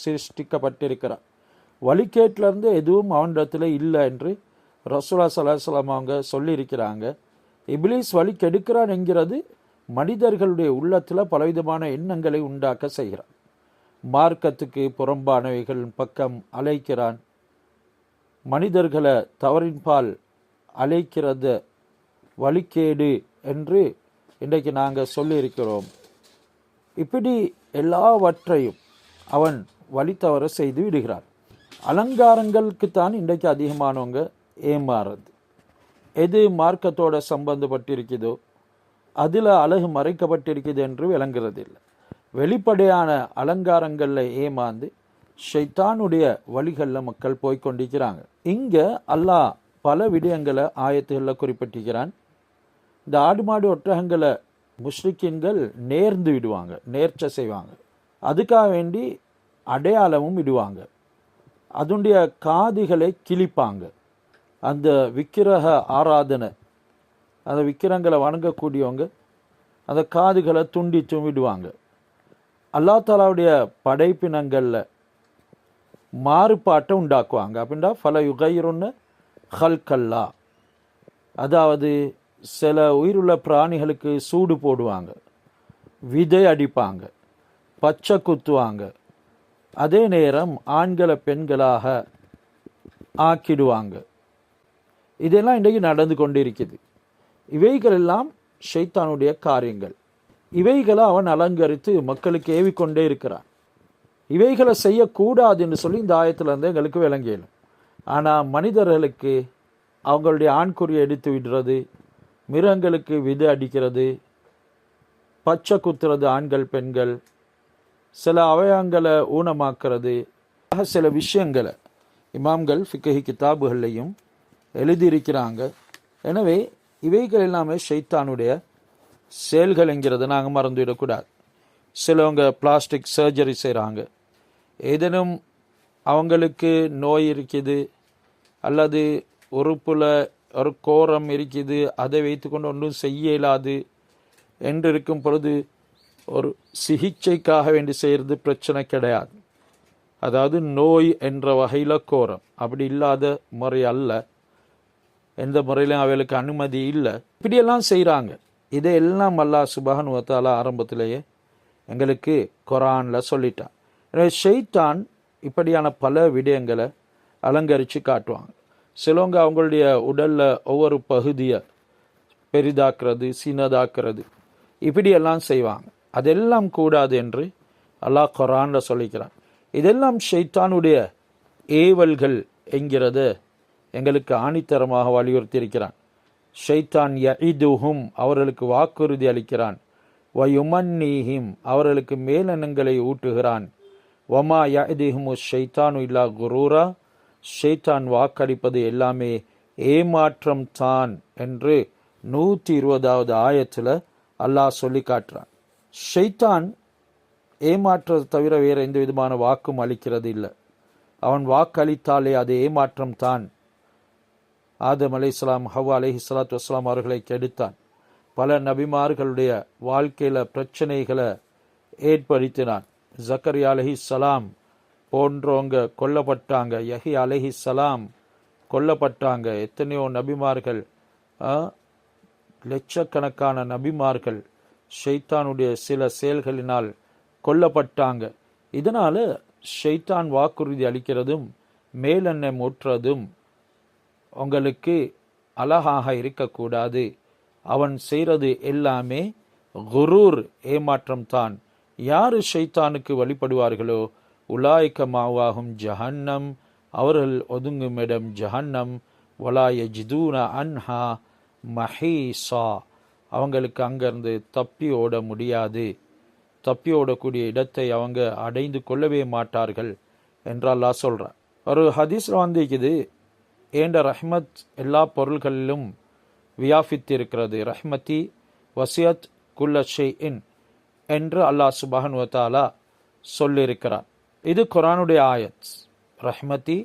சிருஷ்டிக்கப்பட்டிருக்கிறார். வழிகேட்டிலிருந்து எதுவும் அவனிடத்தில் இல்லை என்று ரசூலுல்லாஹி ஸல்லல்லாஹு அலைஹி வஸல்லம் அவங்க சொல்லியிருக்கிறாங்க. இப்லீஸ் வழி கெடுக்கிறான் என்கிறது மனிதர்களுடைய உள்ளத்தில் பலவிதமான எண்ணங்களை உண்டாக்க செய்கிறான். மார்க்கத்துக்கு புறம்பானவைகள் பக்கம் அழைக்கிறான், மனிதர்களை தவறின்பால் அழைக்கிறத வழிகேடு என்று இன்றைக்கு நாங்கள் சொல்லியிருக்கிறோம். இப்படி எல்லாவற்றையும் அவன் வழி தவற செய்து விடுகிறான். அலங்காரங்களுக்கு தான் இன்றைக்கு அதிகமானவங்க ஏமாறுறது. எது மார்க்கத்தோட சம்பந்தப்பட்டிருக்குதோ அதில் அழகு மறைக்கப்பட்டிருக்குது என்று விளங்குறது இல்லை. வெளிப்படையான அலங்காரங்களில் ஏமாந்து ஷைத்தானுடைய வழிகளில் மக்கள் போய்கொண்டிருக்கிறாங்க. இங்கே அல்லாஹ் பல விடயங்களை ஆயத்துகளில் குறிப்பிட்டிருக்கிறான். இந்த ஆடு மாடு ஒட்டகங்களை முஸ்லிக்கின்கள் நேர்ந்து விடுவாங்க, நேர்ச்சை செய்வாங்க, அதுக்காக வேண்டி அடையாளமும் விடுவாங்க, அதனுடைய காதுகளை கிழிப்பாங்க. அந்த விக்கிரக ஆராதனை அந்த விக்கிரங்களை வணங்கக்கூடியவங்க அந்த காதுகளை துண்டித்து விடுவாங்க. அல்லா தாலாவுடைய படைப்பினங்களில் மாறுபாட்டை உண்டாக்குவாங்க. அப்படின்னா ஃபல யுகைருன்னு ஹல்கல்லா, அதாவது சில உயிருள்ள பிராணிகளுக்கு சூடு போடுவாங்க, விதை அடிப்பாங்க, பச்சை குத்துவாங்க, அதே நேரம் ஆண்களை பெண்களாக ஆக்கிடுவாங்க. இதெல்லாம் இன்றைக்கு நடந்து கொண்டிருக்குது. இவைகள் எல்லாம் ஷைத்தானுடைய காரியங்கள். இவைகளை அவன் அலங்கரித்து மக்களுக்கு ஏவிக்கொண்டே இருக்கிறான். இவைகளை செய்யக்கூடாது என்று சொல்லி இந்த ஆயத்திலிருந்து எங்களுக்கு விளங்கியலும். ஆனால் மனிதர்களுக்கு அவங்களுடைய ஆண்குறியை எடுத்து விடுறது, மிருகங்களுக்கு விதை அடிக்கிறது, பச்சை குத்துறது ஆண்கள் பெண்கள், சில அவயங்களை ஊனமாக்குறது, சில விஷயங்களை இமாம்கள் ஃபிக்ஹி கிதாபுகள்லையும் எழுதியிருக்கிறாங்க. எனவே இவைகள் எல்லாமே ஷைத்தானுடைய செயல்கள் என்கிறத நாங்கள் மறந்துவிடக்கூடாது. சிலவங்க பிளாஸ்டிக் சர்ஜரி செய்கிறாங்க. ஏதேனும் அவங்களுக்கு நோய் இருக்குது அல்லது உறுப்பில் ஒரு கோரம் இருக்குது, அதை வைத்துக்கொண்டு ஒன்றும் செய்ய இயலாது என்று இருக்கும் பொழுது ஒரு சிகிச்சைக்காக வேண்டி செய்கிறது பிரச்சனை கிடையாது. அதாவது நோய் என்ற வகையில் கோரம், அப்படி இல்லாத முறை அல்ல, எந்த முறையிலும் அவைகளுக்கு அனுமதி இல்லை. இப்படியெல்லாம் செய்கிறாங்க. இதையெல்லாம் அல்லாஹ் சுப்ஹானஹு வ தஆலா ஆரம்பத்திலேயே எங்களுக்கு குர்ஆனில் சொல்லிட்டான். எனவே ஷைத்தான் இப்படியான பல விடயங்களை அலங்கரித்து காட்டுவாங்க. சிலவங்க அவங்களுடைய உடலில் ஒவ்வொரு பகுதியை பெரிதாக்குறது, சின்னதாக்குறது, இப்படியெல்லாம் செய்வாங்க. அதெல்லாம் கூடாது என்று அல்லாஹ் குர்ஆனில் சொல்லிக்கிறான். இதெல்லாம் ஷைத்தானுடைய ஏவல்கள் என்கிறத எங்களுக்கு ஆணித்தரமாக வலியுறுத்தி இருக்கிறான். ஷைத்தான் யஇதுஹும், அவர்களுக்கு வாக்குறுதி அளிக்கிறான், வயுமன்னீஹிம், அவர்களுக்கு மேலெண்ணங்களை ஊட்டுகிறான், வமா யஇதுஹுமு ஷைத்தானு இல்லா குரூரா, ஷைத்தான் வாக்களிப்பது எல்லாமே ஏமாற்றம் தான் என்று 120வது ஆயத்தில் அல்லாஹ் சொல்லி காட்டுறான். ஷைத்தான் ஏமாற்றத்தை தவிர வேறு எந்த விதமான வாக்கும் அளிக்கிறது இல்லை. அவன் வாக்களித்தாலே அது ஏமாற்றம் தான். ஆதம் அலைஹிஸ்ஸலாம், ஹவ்வா அலைஹிஸ்ஸலாத்து வஸ்ஸலாம் அவர்களை கெடுத்தான். பல நபிமார்களுடைய வாழ்க்கையில் பிரச்சனைகளை ஏற்படுத்தினான். ஜக்கரியா அலைஹிஸ்ஸலாம் போன்றவங்க கொல்லப்பட்டாங்க, யஹ்யா அலைஹிஸ்ஸலாம் கொல்லப்பட்டாங்க. எத்தனையோ நபிமார்கள், லட்சக்கணக்கான நபிமார்கள் ஷைத்தானுடைய சில செயல்களினால் கொல்லப்பட்டாங்க. இதனால் ஷைத்தான் வாக்குறுதி அளிக்கிறதும் மேலெண்ணெய் ஊற்றுறதும் உங்களுக்கு அழகாக இருக்கக்கூடாது. அவன் செய்கிறது எல்லாமே குரூர், ஏமாற்றம் தான். யார் ஷைத்தானுக்கு வழிபடுவார்களோ உலாய்க்க மாவாகும் ஜஹன்னம், அவர்கள் ஒதுங்கும் இடம் ஜஹன்னம், வலா யஜிதூன அன்ஹா மஹீசா, அவங்களுக்கு அங்கிருந்து தப்பி ஓட முடியாது, தப்பி ஓடக்கூடிய இடத்தை அவங்க அடைந்து கொள்ளவே மாட்டார்கள் என்று அல்லாஹ் சொல்கிறார். ஒரு ஹதீஸில் வந்திருக்குது, ஏண்ட ரஹ்மத் எல்லா பொருள்களிலும் வியாபித்திருக்கிறது, ரஹ்மதி வசியத் குல்ல ஷைஇன் என்று அல்லாஹ் சுப்ஹானஹு வ தஆலா சொல்லியிருக்கிறார். இது குர்ஆனுடைய ஆயத். ரஹ்மதி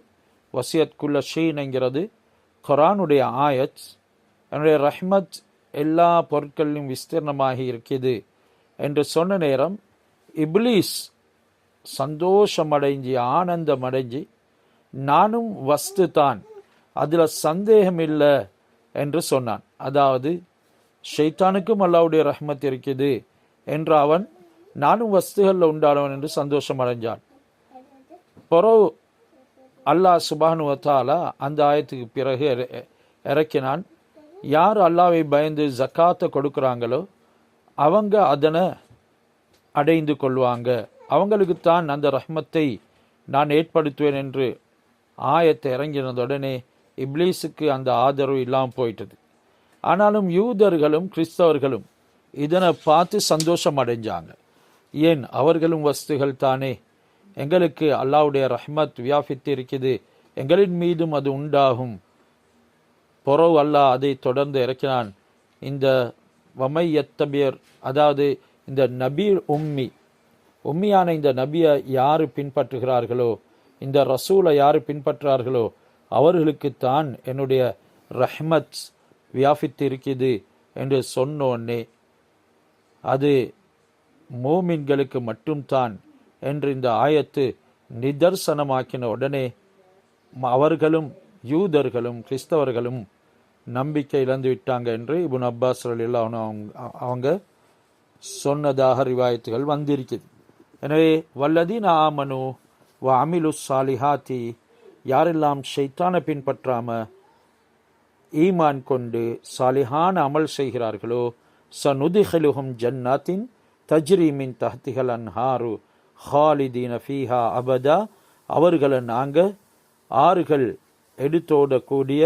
வசியத் குல்ல ஷைஇன் என்கிறது குர்ஆனுடைய ஆயத். என்னுடைய ரஹ்மத் எல்லா பொருட்களிலும் விஸ்தீர்ணமாகி இருக்குது என்று சொன்ன நேரம் இப்லீஸ் சந்தோஷமடைஞ்சி ஆனந்தமடைஞ்சி நானும் வஸ்து தான், அதில் சந்தேகம் இல்லை என்று சொன்னான். அதாவது ஷைத்தானுக்கும் அல்லாஹ்வுடைய ரஹ்மத் இருக்குது என்று அவன் நானும் வஸ்துகளில் உண்டானவன் என்று சந்தோஷம் அடைஞ்சான். பிறகு அல்லாஹ் சுப்ஹானஹு வ தஆலா அந்த ஆயத்துக்கு பிறகு இறக்கினான், யார் அல்லாஹ்வை பயந்து ஜக்காத்தை கொடுக்குறாங்களோ அவங்க அதனை அடைந்து கொள்வாங்க, அவங்களுக்குத்தான் அந்த ரஹ்மத்தை நான் ஏற்படுத்துவேன் என்று ஆயத்தை இறங்கினதுடனே இப்லீஸுக்கு அந்த ஆதரவு இல்லாமல் போயிட்டது. ஆனாலும் யூதர்களும் கிறிஸ்தவர்களும் இதனை பார்த்து சந்தோஷம் அடைஞ்சாங்க. ஏன், அவர்களும் வஸ்துகள் தானே, எங்களுக்கு அல்லாஹ்வுடைய ரஹ்மத் வியாபித்து இருக்குது, எங்களின் மீதும் அது உண்டாகும். பொறவு அல்லாஹ் அதை தொடர்ந்து இறக்கினான். இந்த வமையத்தபியர், அதாவது இந்த நபி உம்மியான இந்த நபியை யார் பின்பற்றுகிறார்களோ, இந்த ரசூலை யார் பின்பற்றுகிறார்களோ அவர்களுக்குத்தான் என்னுடைய ரஹ்மத் வியாபித்து இருக்குது என்று சொன்னோன்னே அது மோமின்களுக்கு மட்டும்தான் என்று இந்த ஆயத்து நிதர்சனமாக்கின உடனே அவர்களும் யூதர்களும் கிறிஸ்தவர்களும் நம்பிக்கை இழந்து விட்டாங்க என்று இப்னு அப்பாஸ் ரலியல்லாஹு அவங்க சொன்னதாக ரிவாயத்துகள் வந்திருக்குது. எனவே வல்லதீன ஆமனு வ அமிலு சாலிஹாத்தி, யாரெல்லாம் ஷைத்தானை பின்பற்றாம ஈமான் கொண்டு சாலிஹான அமல் செய்கிறார்களோ, சனுதிஹலுஹும் ஜன்னாத்தின் தஜ்ரி மின் தஹ்திஹல் அன்ஹாரு ஹாலிதீன ஃபீஹா அபதா, அவர்களை நாங்கள் ஆறுகள் எடுத்தோடக்கூடிய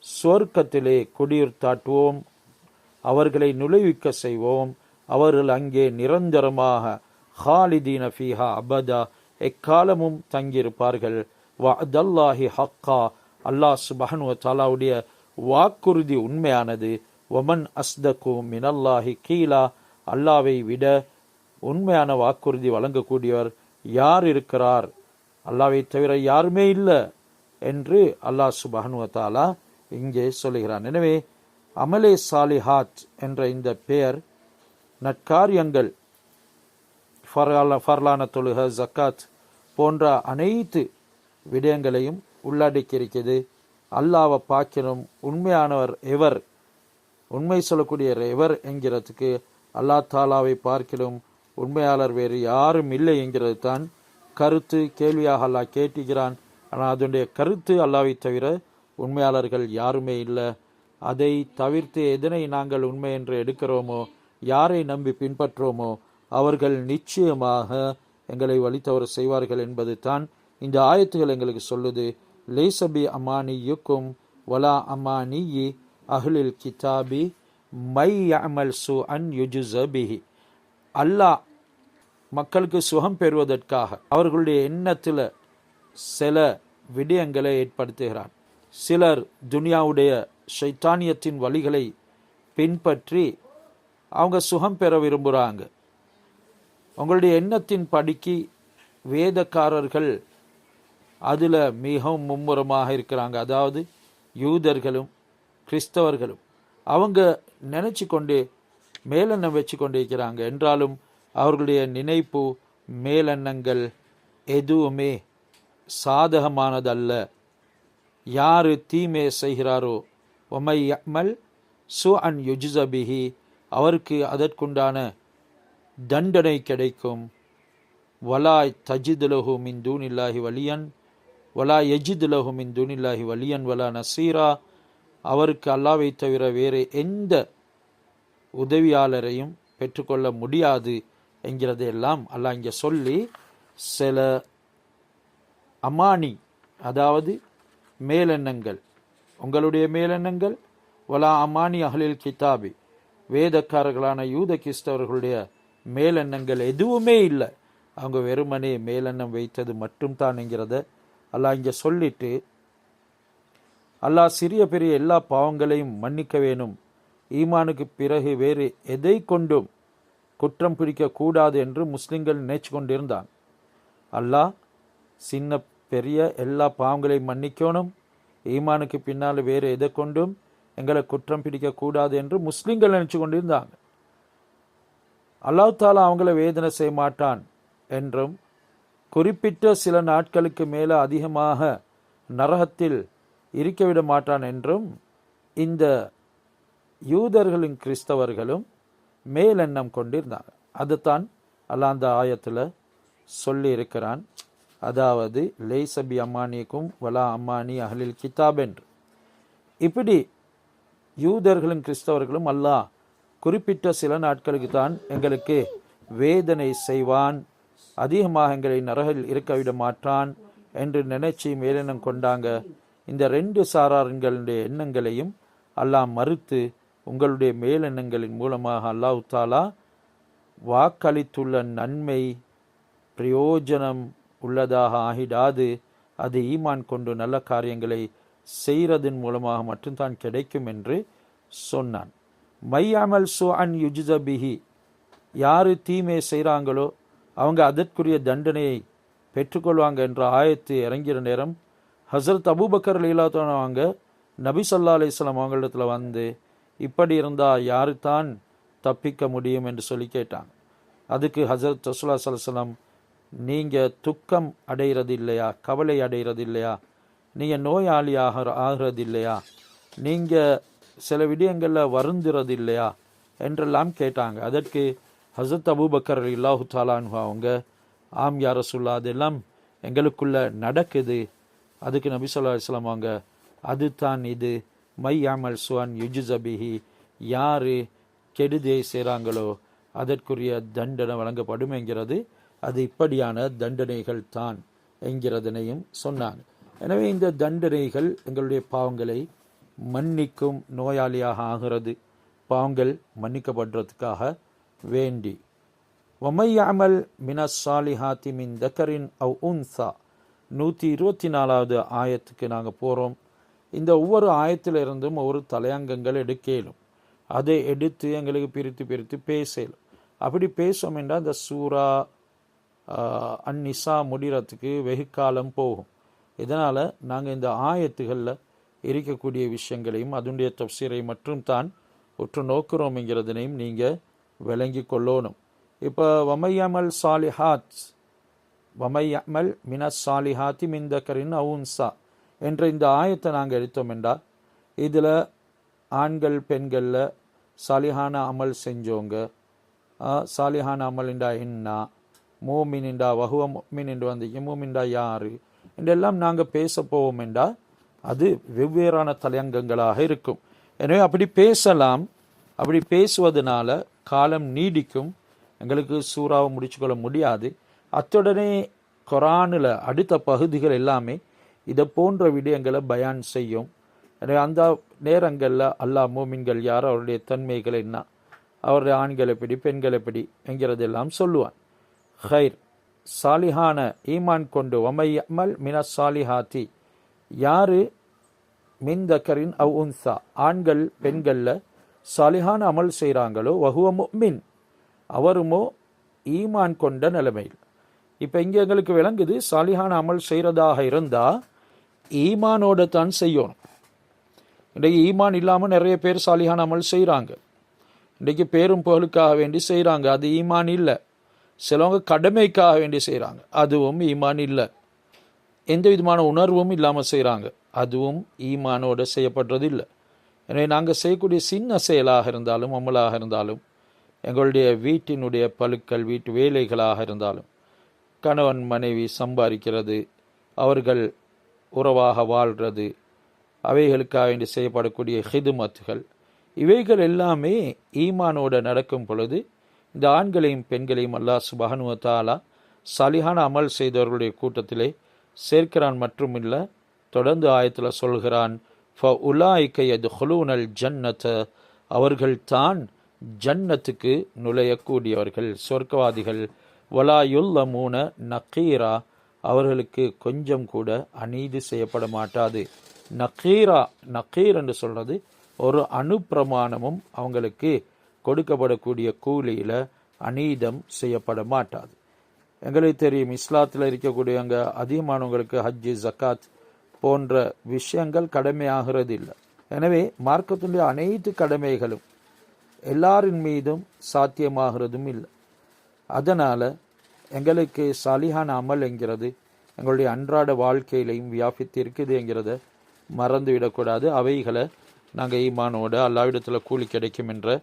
சுவர்க்கத்திலே குடியுர்த்தாட்டுவோம், அவர்களை நுழைவிக்க செய்வோம், அவர்கள் அங்கே நிரந்தரமாக ஹாலிதீன ஃபீஹா அபதா எக்காலமும் தங்கியிருப்பார்கள். வஅதல்லாஹி ஹக்கா, அல்லாஹ் சுப்ஹானஹு வ தஆலாவுடைய வாக்குறுதி உண்மையானது. வமன் அஸ்தகு மினல்லாஹி கீலா, அல்லாவை விட உண்மையான வாக்குறுதி வழங்கக்கூடியவர் யார் இருக்கிறார்? அல்லாவை தவிர யாருமே இல்லை என்று அல்லாஹ் சுப்ஹானஹு வ தஆலா இங்கே சொல்லுகிறான். எனவே அமலே சாலிஹாத் என்ற இந்த பெயர் நற்காரியங்கள், ஃபர்லான தொழுக, ஜக்காத் போன்ற அனைத்து விடயங்களையும் உள்ளடக்கியிருக்கிறது. அல்லாவை பார்க்கணும், உண்மையானவர் எவர், உண்மை சொல்லக்கூடியவர் எவர் என்கிறதுக்கு அல்லாஹ் தாலாவை பார்க்கணும், உண்மையாளர் வேறு யாரும் இல்லை என்கிறது தான் கருத்து. கேள்வியாக அல்லாஹ் கேட்டுகிறான். ஆனால் அதனுடைய கருத்து அல்லாவை தவிர உண்மையாளர்கள் யாருமே இல்லை. அதை தவிர்த்து எதனை நாங்கள் உண்மை என்று எடுக்கிறோமோ, யாரை நம்பி பின்பற்றோமோ அவர்கள் நிச்சயமாக எங்களை வழித்தவர செய்வார்கள் என்பது தான் இந்த ஆயத்துகள் எங்களுக்கு சொல்லுது. லேசபி அமானி யுக்கும் வலா அமானி அஹ்லில் கிதாபி மை யஅமல் சுஅன் யுஜ்ஸ பிஹி. அல்லாஹ் மக்களுக்கு சுகம் பெறுவதற்காக அவர்களுடைய எண்ணத்தில் சில விடயங்களை ஏற்படுத்துகிறான். சிலர் துனியாவுடைய ஷைத்தானியத்தின் வழிகளை பின்பற்றி அவங்க சுகம் பெற விரும்புகிறாங்க. உங்களுடைய எண்ணத்தின் படிக்கு வேதக்காரர்கள் அதில் மிகவும் மும்முரமாக இருக்கிறாங்க. அதாவது யூதர்களும் கிறிஸ்தவர்களும் அவங்க நினச்சி கொண்டு மேலெண்ணம் வச்சு கொண்டு இருக்கிறாங்க. என்றாலும் அவர்களுடைய நினைப்பு மேலெண்ணங்கள் எதுவுமே சாதகமானதல்ல. யார் தீமை செய்கிறாரோ ஒமை யஅமல் சுஅன் யுஜ்ஸ பிஹி, அவருக்கு அதற்குண்டான தண்டனை கிடைக்கும். வலா தஜித் லஹு மின் தூனில்லாஹி வலியன் வலா யஜித் லஹு மின் தூனில்லாஹி வலியன் வலா நசீரா, அவருக்கு அல்லாவை தவிர வேறு எந்த உதவியாளரையும் பெற்றுக்கொள்ள முடியாது என்கிறதையெல்லாம் அல்லாஹ் இங்கே சொல்லி சில அமானி, அதாவது மேலெண்ணங்கள், உங்களுடைய மேலெண்ணங்கள் வலா அமானி அஹ்லில் கிதாபி, வேதக்காரர்களான யூத கிறிஸ்தவர்களுடைய மேலெண்ணங்கள் எதுவுமே இல்லை. அவங்க வெறுமனே மேலெண்ணம் வைத்தது மட்டும் தான் என்கிறத அல்லாஹ் இங்கே சொல்லிட்டு, அல்லாஹ் சிறிய பெரிய எல்லா பாவங்களையும் மன்னிக்க வேணும், ஈமானுக்கு பிறகு வேறு எதை கொண்டும் குற்றம் பிடிக்க கூடாது என்று முஸ்லிம்கள் நினைச்சு கொண்டிருந்தான். அல்லாஹ் சின்ன பெரிய எல்லா பாவங்களையும் மன்னிக்கணும், ஈமானுக்கு பின்னால் வேறு எதை கொண்டும் எங்களை குற்றம் பிடிக்க கூடாது என்று முஸ்லிம்கள் நினைச்சு கொண்டிருந்தாங்க. அல்லாஹ் தாலா அவங்கள வேதனை செய்ய மாட்டான் என்றும், குறிப்பிட்ட சில நாட்களுக்கு மேலே அதிகமாக நரகத்தில் இருக்க விட மாட்டான் என்றும் இந்த யூதர்களும் கிறிஸ்தவர்களும் மேலெண்ணம் கொண்டிருந்தாங்க. அதுதான் அல்லாஹ் அந்த ஆயத்தில் சொல்லி இருக்கிறான். அதாவது லேசபி அம்மானிக்கும் வலா அம்மானி அஹ்லில் கிதாப் என்று. இப்படி யூதர்களும் கிறிஸ்தவர்களும் அல்லாஹ் குறிப்பிட்ட சில நாட்களுக்கு தான் எங்களுக்கு வேதனை செய்வான், அதிகமாக எங்களை நரகில் இருக்க விட மாட்டான் என்று நினைச்சி மேலெண்ணம் கொண்டாங்க. இந்த ரெண்டு சாரார்களுடைய எண்ணங்களையும் அல்லாஹ் மறுத்து, உங்களுடைய மேலெண்ணங்களின் மூலமாக அல்லாஹ் தாலா வாக்களித்துள்ள நன்மை பிரயோஜனம் உள்ளதாக ஆகிடாது, அது ஈமான் கொண்டு நல்ல காரியங்களை செய்கிறதன் மூலமாக மட்டும்தான் கிடைக்கும் என்று சொன்னான். மையாமல் சுஅன் யுஜ்ஸ பிஹி, யார் தீமை செய்கிறாங்களோ அவங்க அதற்குரிய தண்டனையை பெற்றுக்கொள்வாங்க என்ற ஆயத்து இறங்கிற நேரம் ஹசரத் அபூபக்கர் ரலியல்லாஹு அவங்க நபி ஸல்லல்லாஹு அலைஹி வஸல்லம் அவங்களிடத்தில் வந்து இப்படி இருந்தால் யாரு தான் தப்பிக்க முடியும் என்று சொல்லி கேட்டாங்க. அதுக்கு ஹஸரத் ரசூலுல்லாஹி ஸல்லல்லாஹு அலைஹி வஸல்லம், நீங்கள் துக்கம் அடைகிறது இல்லையா, கவலை அடைகிறது இல்லையா, நீங்கள் நோயாளியாக ஆகிறது இல்லையா, நீங்கள் சில விடயங்களில் வருந்துறது இல்லையா என்றெல்லாம் கேட்டாங்க. அதற்கு ஹஸரத் அபூபக்கர் ரலியல்லாஹு தஆலா அன்ஹு அவங்க, ஆம் யா ரசூலுல்லாஹ், அதெல்லாம் எங்களுக்குள்ள நடக்குது. அதுக்கு நபி ஸல்லல்லாஹு அலைஹி வஸல்லம் அவங்க, அது தான் இது, மை அமல் சுவன் யுஜ்ஸபிஹி, யார் கெடுதியை செய்கிறாங்களோ அதற்குரிய தண்டனை வழங்கப்படும் என்கிறது, அது இப்படியான தண்டனைகள் தான் என்கிறதனையும் சொன்னாங்க. எனவே இந்த தண்டனைகள் எங்களுடைய பாவங்களை மன்னிக்கும், நோயாளியாக ஆகிறது பாவங்கள் மன்னிக்கப்படுறதுக்காக வேண்டி. வமையாமல் மினஸ் சாலிஹாத்தி மின் தக்கரின் அவ் உன்சா, 124வது ஆயத்துக்கு நாங்கள் போகிறோம். இந்த ஒவ்வொரு ஆயத்திலிருந்தும் ஒவ்வொரு தலையங்கங்கள் எடுக்கலும், அதை எடுத்து எங்களுக்கு பிரித்து பிரித்து பேசலும். அப்படி பேசோம் என்றால் இந்த சூரா அந்நிசா முடிகிறதுக்கு வெகு காலம் போகும். இதனால் நாங்கள் இந்த ஆயத்துகளில் இருக்கக்கூடிய விஷயங்களையும் அதனுடைய தஃப்சீரை மற்றும் தான் உற்று நோக்கிறோம் என்கிறதனையும் நீங்கள் விளங்கி கொள்ளணும். இப்போ வமையமல் சாலிஹாத், வமையமல் மினஸ் சாலிஹாத்தி மின் தக்கரின் அவ் உன்சா என்ற இந்த ஆயத்தை நாங்கள் எடுத்தோம் என்றால், இதில் ஆண்கள் பெண்களில் சாலிஹான அமல் செஞ்சவங்க, சாலிஹான அமல் என்றா என்ன, மூமின் என்றா வஹுவ முஃமின் என்று வந்தீங்க, மூமின்டா யாரு என்றெல்லாம் நாங்கள் பேச போவோம் என்றால் அது வெவ்வேறான தலையங்கங்களாக இருக்கும். எனவே அப்படி பேசலாம். அப்படி பேசுவதனால காலம் நீடிக்கும், எங்களுக்கு சூறாவை முடிச்சுக்கொள்ள முடியாது. அத்துடனே குர்ஆனில் அடுத்த பகுதிகள் எல்லாமே இதை போன்ற விடயங்களை பயான் செய்யும். எனவே அந்த நேரங்களில் அல்லாஹ் மூமின்கள் யார், அவருடைய தன்மைகள் என்ன, அவருடைய ஆண்கள் எப்படி பெண்கள் எப்படி என்கிறதெல்லாம் சொல்லுவான். ஹைர், சாலிஹான ஈமான் கொண்டு வமையமல் மினஸ் சாலிஹாத்தி, யாரு மின் தக்கரின் அவ் உன்சா, ஆண்கள் பெண்களில் சாலிஹான அமல் செய்கிறாங்களோ, வஹுவ முஃமின், அவருமோ ஈமான் கொண்ட நிலைமையில். இப்போ இங்கே எங்களுக்கு விளங்குது, சாலிஹான அமல் செய்கிறதாக இருந்தால் ஈமானோட தான் செய்யணும். இன்றைக்கு ஈமான் இல்லாமல் நிறைய பேர் சாலிஹான அமல் செய்கிறாங்க. இன்றைக்கு பேரும் புகழுக்காக வேண்டி செய்கிறாங்க, அது ஈமான் இல்லை. சிலவங்க கடமைக்காக வேண்டி செய்கிறாங்க, அதுவும் ஈமான் இல்லை. எந்த விதமான உணர்வும் இல்லாமல் செய்கிறாங்க, அதுவும் ஈமானோடு செய்யப்படுறது இல்லை. எனவே நாங்கள் செய்யக்கூடிய சின்ன செயலாக இருந்தாலும் அமலாக இருந்தாலும், எங்களுடைய வீட்டினுடைய பழுக்கள், வீட்டு வேலைகளாக இருந்தாலும், கணவன் மனைவி சம்பாதிக்கிறது, அவர்கள் உறவாக வாழ்கிறது, அவைகளுக்காக வேண்டி செய்யப்படக்கூடிய ஹிதுமத்துகள், இவைகள் எல்லாமே ஈமானோடு நடக்கும் பொழுது இந்த ஆண்களையும் பெண்களையும் அல்லாஹ் சுப்ஹானஹு வ தஆலா சாலிஹான அமல் செய்தவர்களுடைய கூட்டத்திலே சேர்க்கிறான். மற்றும் இல்லை, தொடர்ந்து ஆயத்தில் சொல்கிறான், ஃபஉலாயிக யத்ஹுலூனல் ஜன்னத, அவர்கள் தான் ஜன்னத்துக்கு நுழையக்கூடியவர்கள், சொர்க்கவாதிகள். வலா யுல்லமூன நக்கீரா, அவர்களுக்கு கொஞ்சம் கூட அநீதி செய்யப்பட மாட்டாது. நக்கீரா, நக்கீர் என்று சொல்றது ஒரு அனுப்பிரமாணமும் அவங்களுக்கு கொடுக்கப்படக்கூடிய கூலியில் அநீதம் செய்யப்பட மாட்டாது. எங்களுக்கு தெரியும், இஸ்லாத்தில் இருக்கக்கூடியவங்க அதிகமானவங்களுக்கு ஹஜ்ஜு ஜக்காத் போன்ற விஷயங்கள் கடமையாகிறது இல்லை. எனவே மார்க்கத்தினுடைய அனைத்து கடமைகளும் எல்லாரின் மீதும் சாத்தியமாகிறதும் இல்லை. அதனால் எங்களுக்கு சாலிஹான அமல் என்கிறது எங்களுடைய அன்றாட வாழ்க்கையிலையும் வியாபித்து இருக்குது என்கிறத மறந்துவிடக்கூடாது. அவைகளை நாங்கள் ஈமானோட அல்லாஹ்விடத்தில் கூலி கிடைக்கும் என்ற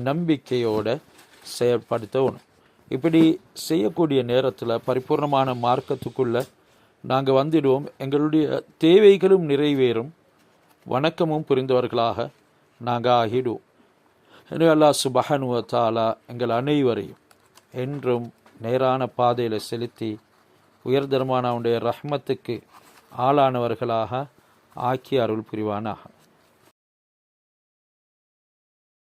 நம்பிக்கையோடு செயற்படுத்தணும். இப்படி செய்யக்கூடிய நேரத்தில் பரிபூர்ணமான மார்க்கத்துக்குள்ளே நாங்கள் வந்துடுவோம், எங்களுடைய தேவைகளும் நிறைவேறும், வணக்கமும் புரிந்தவர்களாக நாங்கள் ஆகிடுவோம். எனவே அல்லாஹ் சுப்ஹானஹு வ தஆலா எங்கள் அனைவரையும் என்றும் நேரான பாதையில் செலுத்தி உயர்தரமான அவனுடைய ரஹ்மத்துக்கு ஆளானவர்களாக ஆக்கி அருள் புரிவானாக.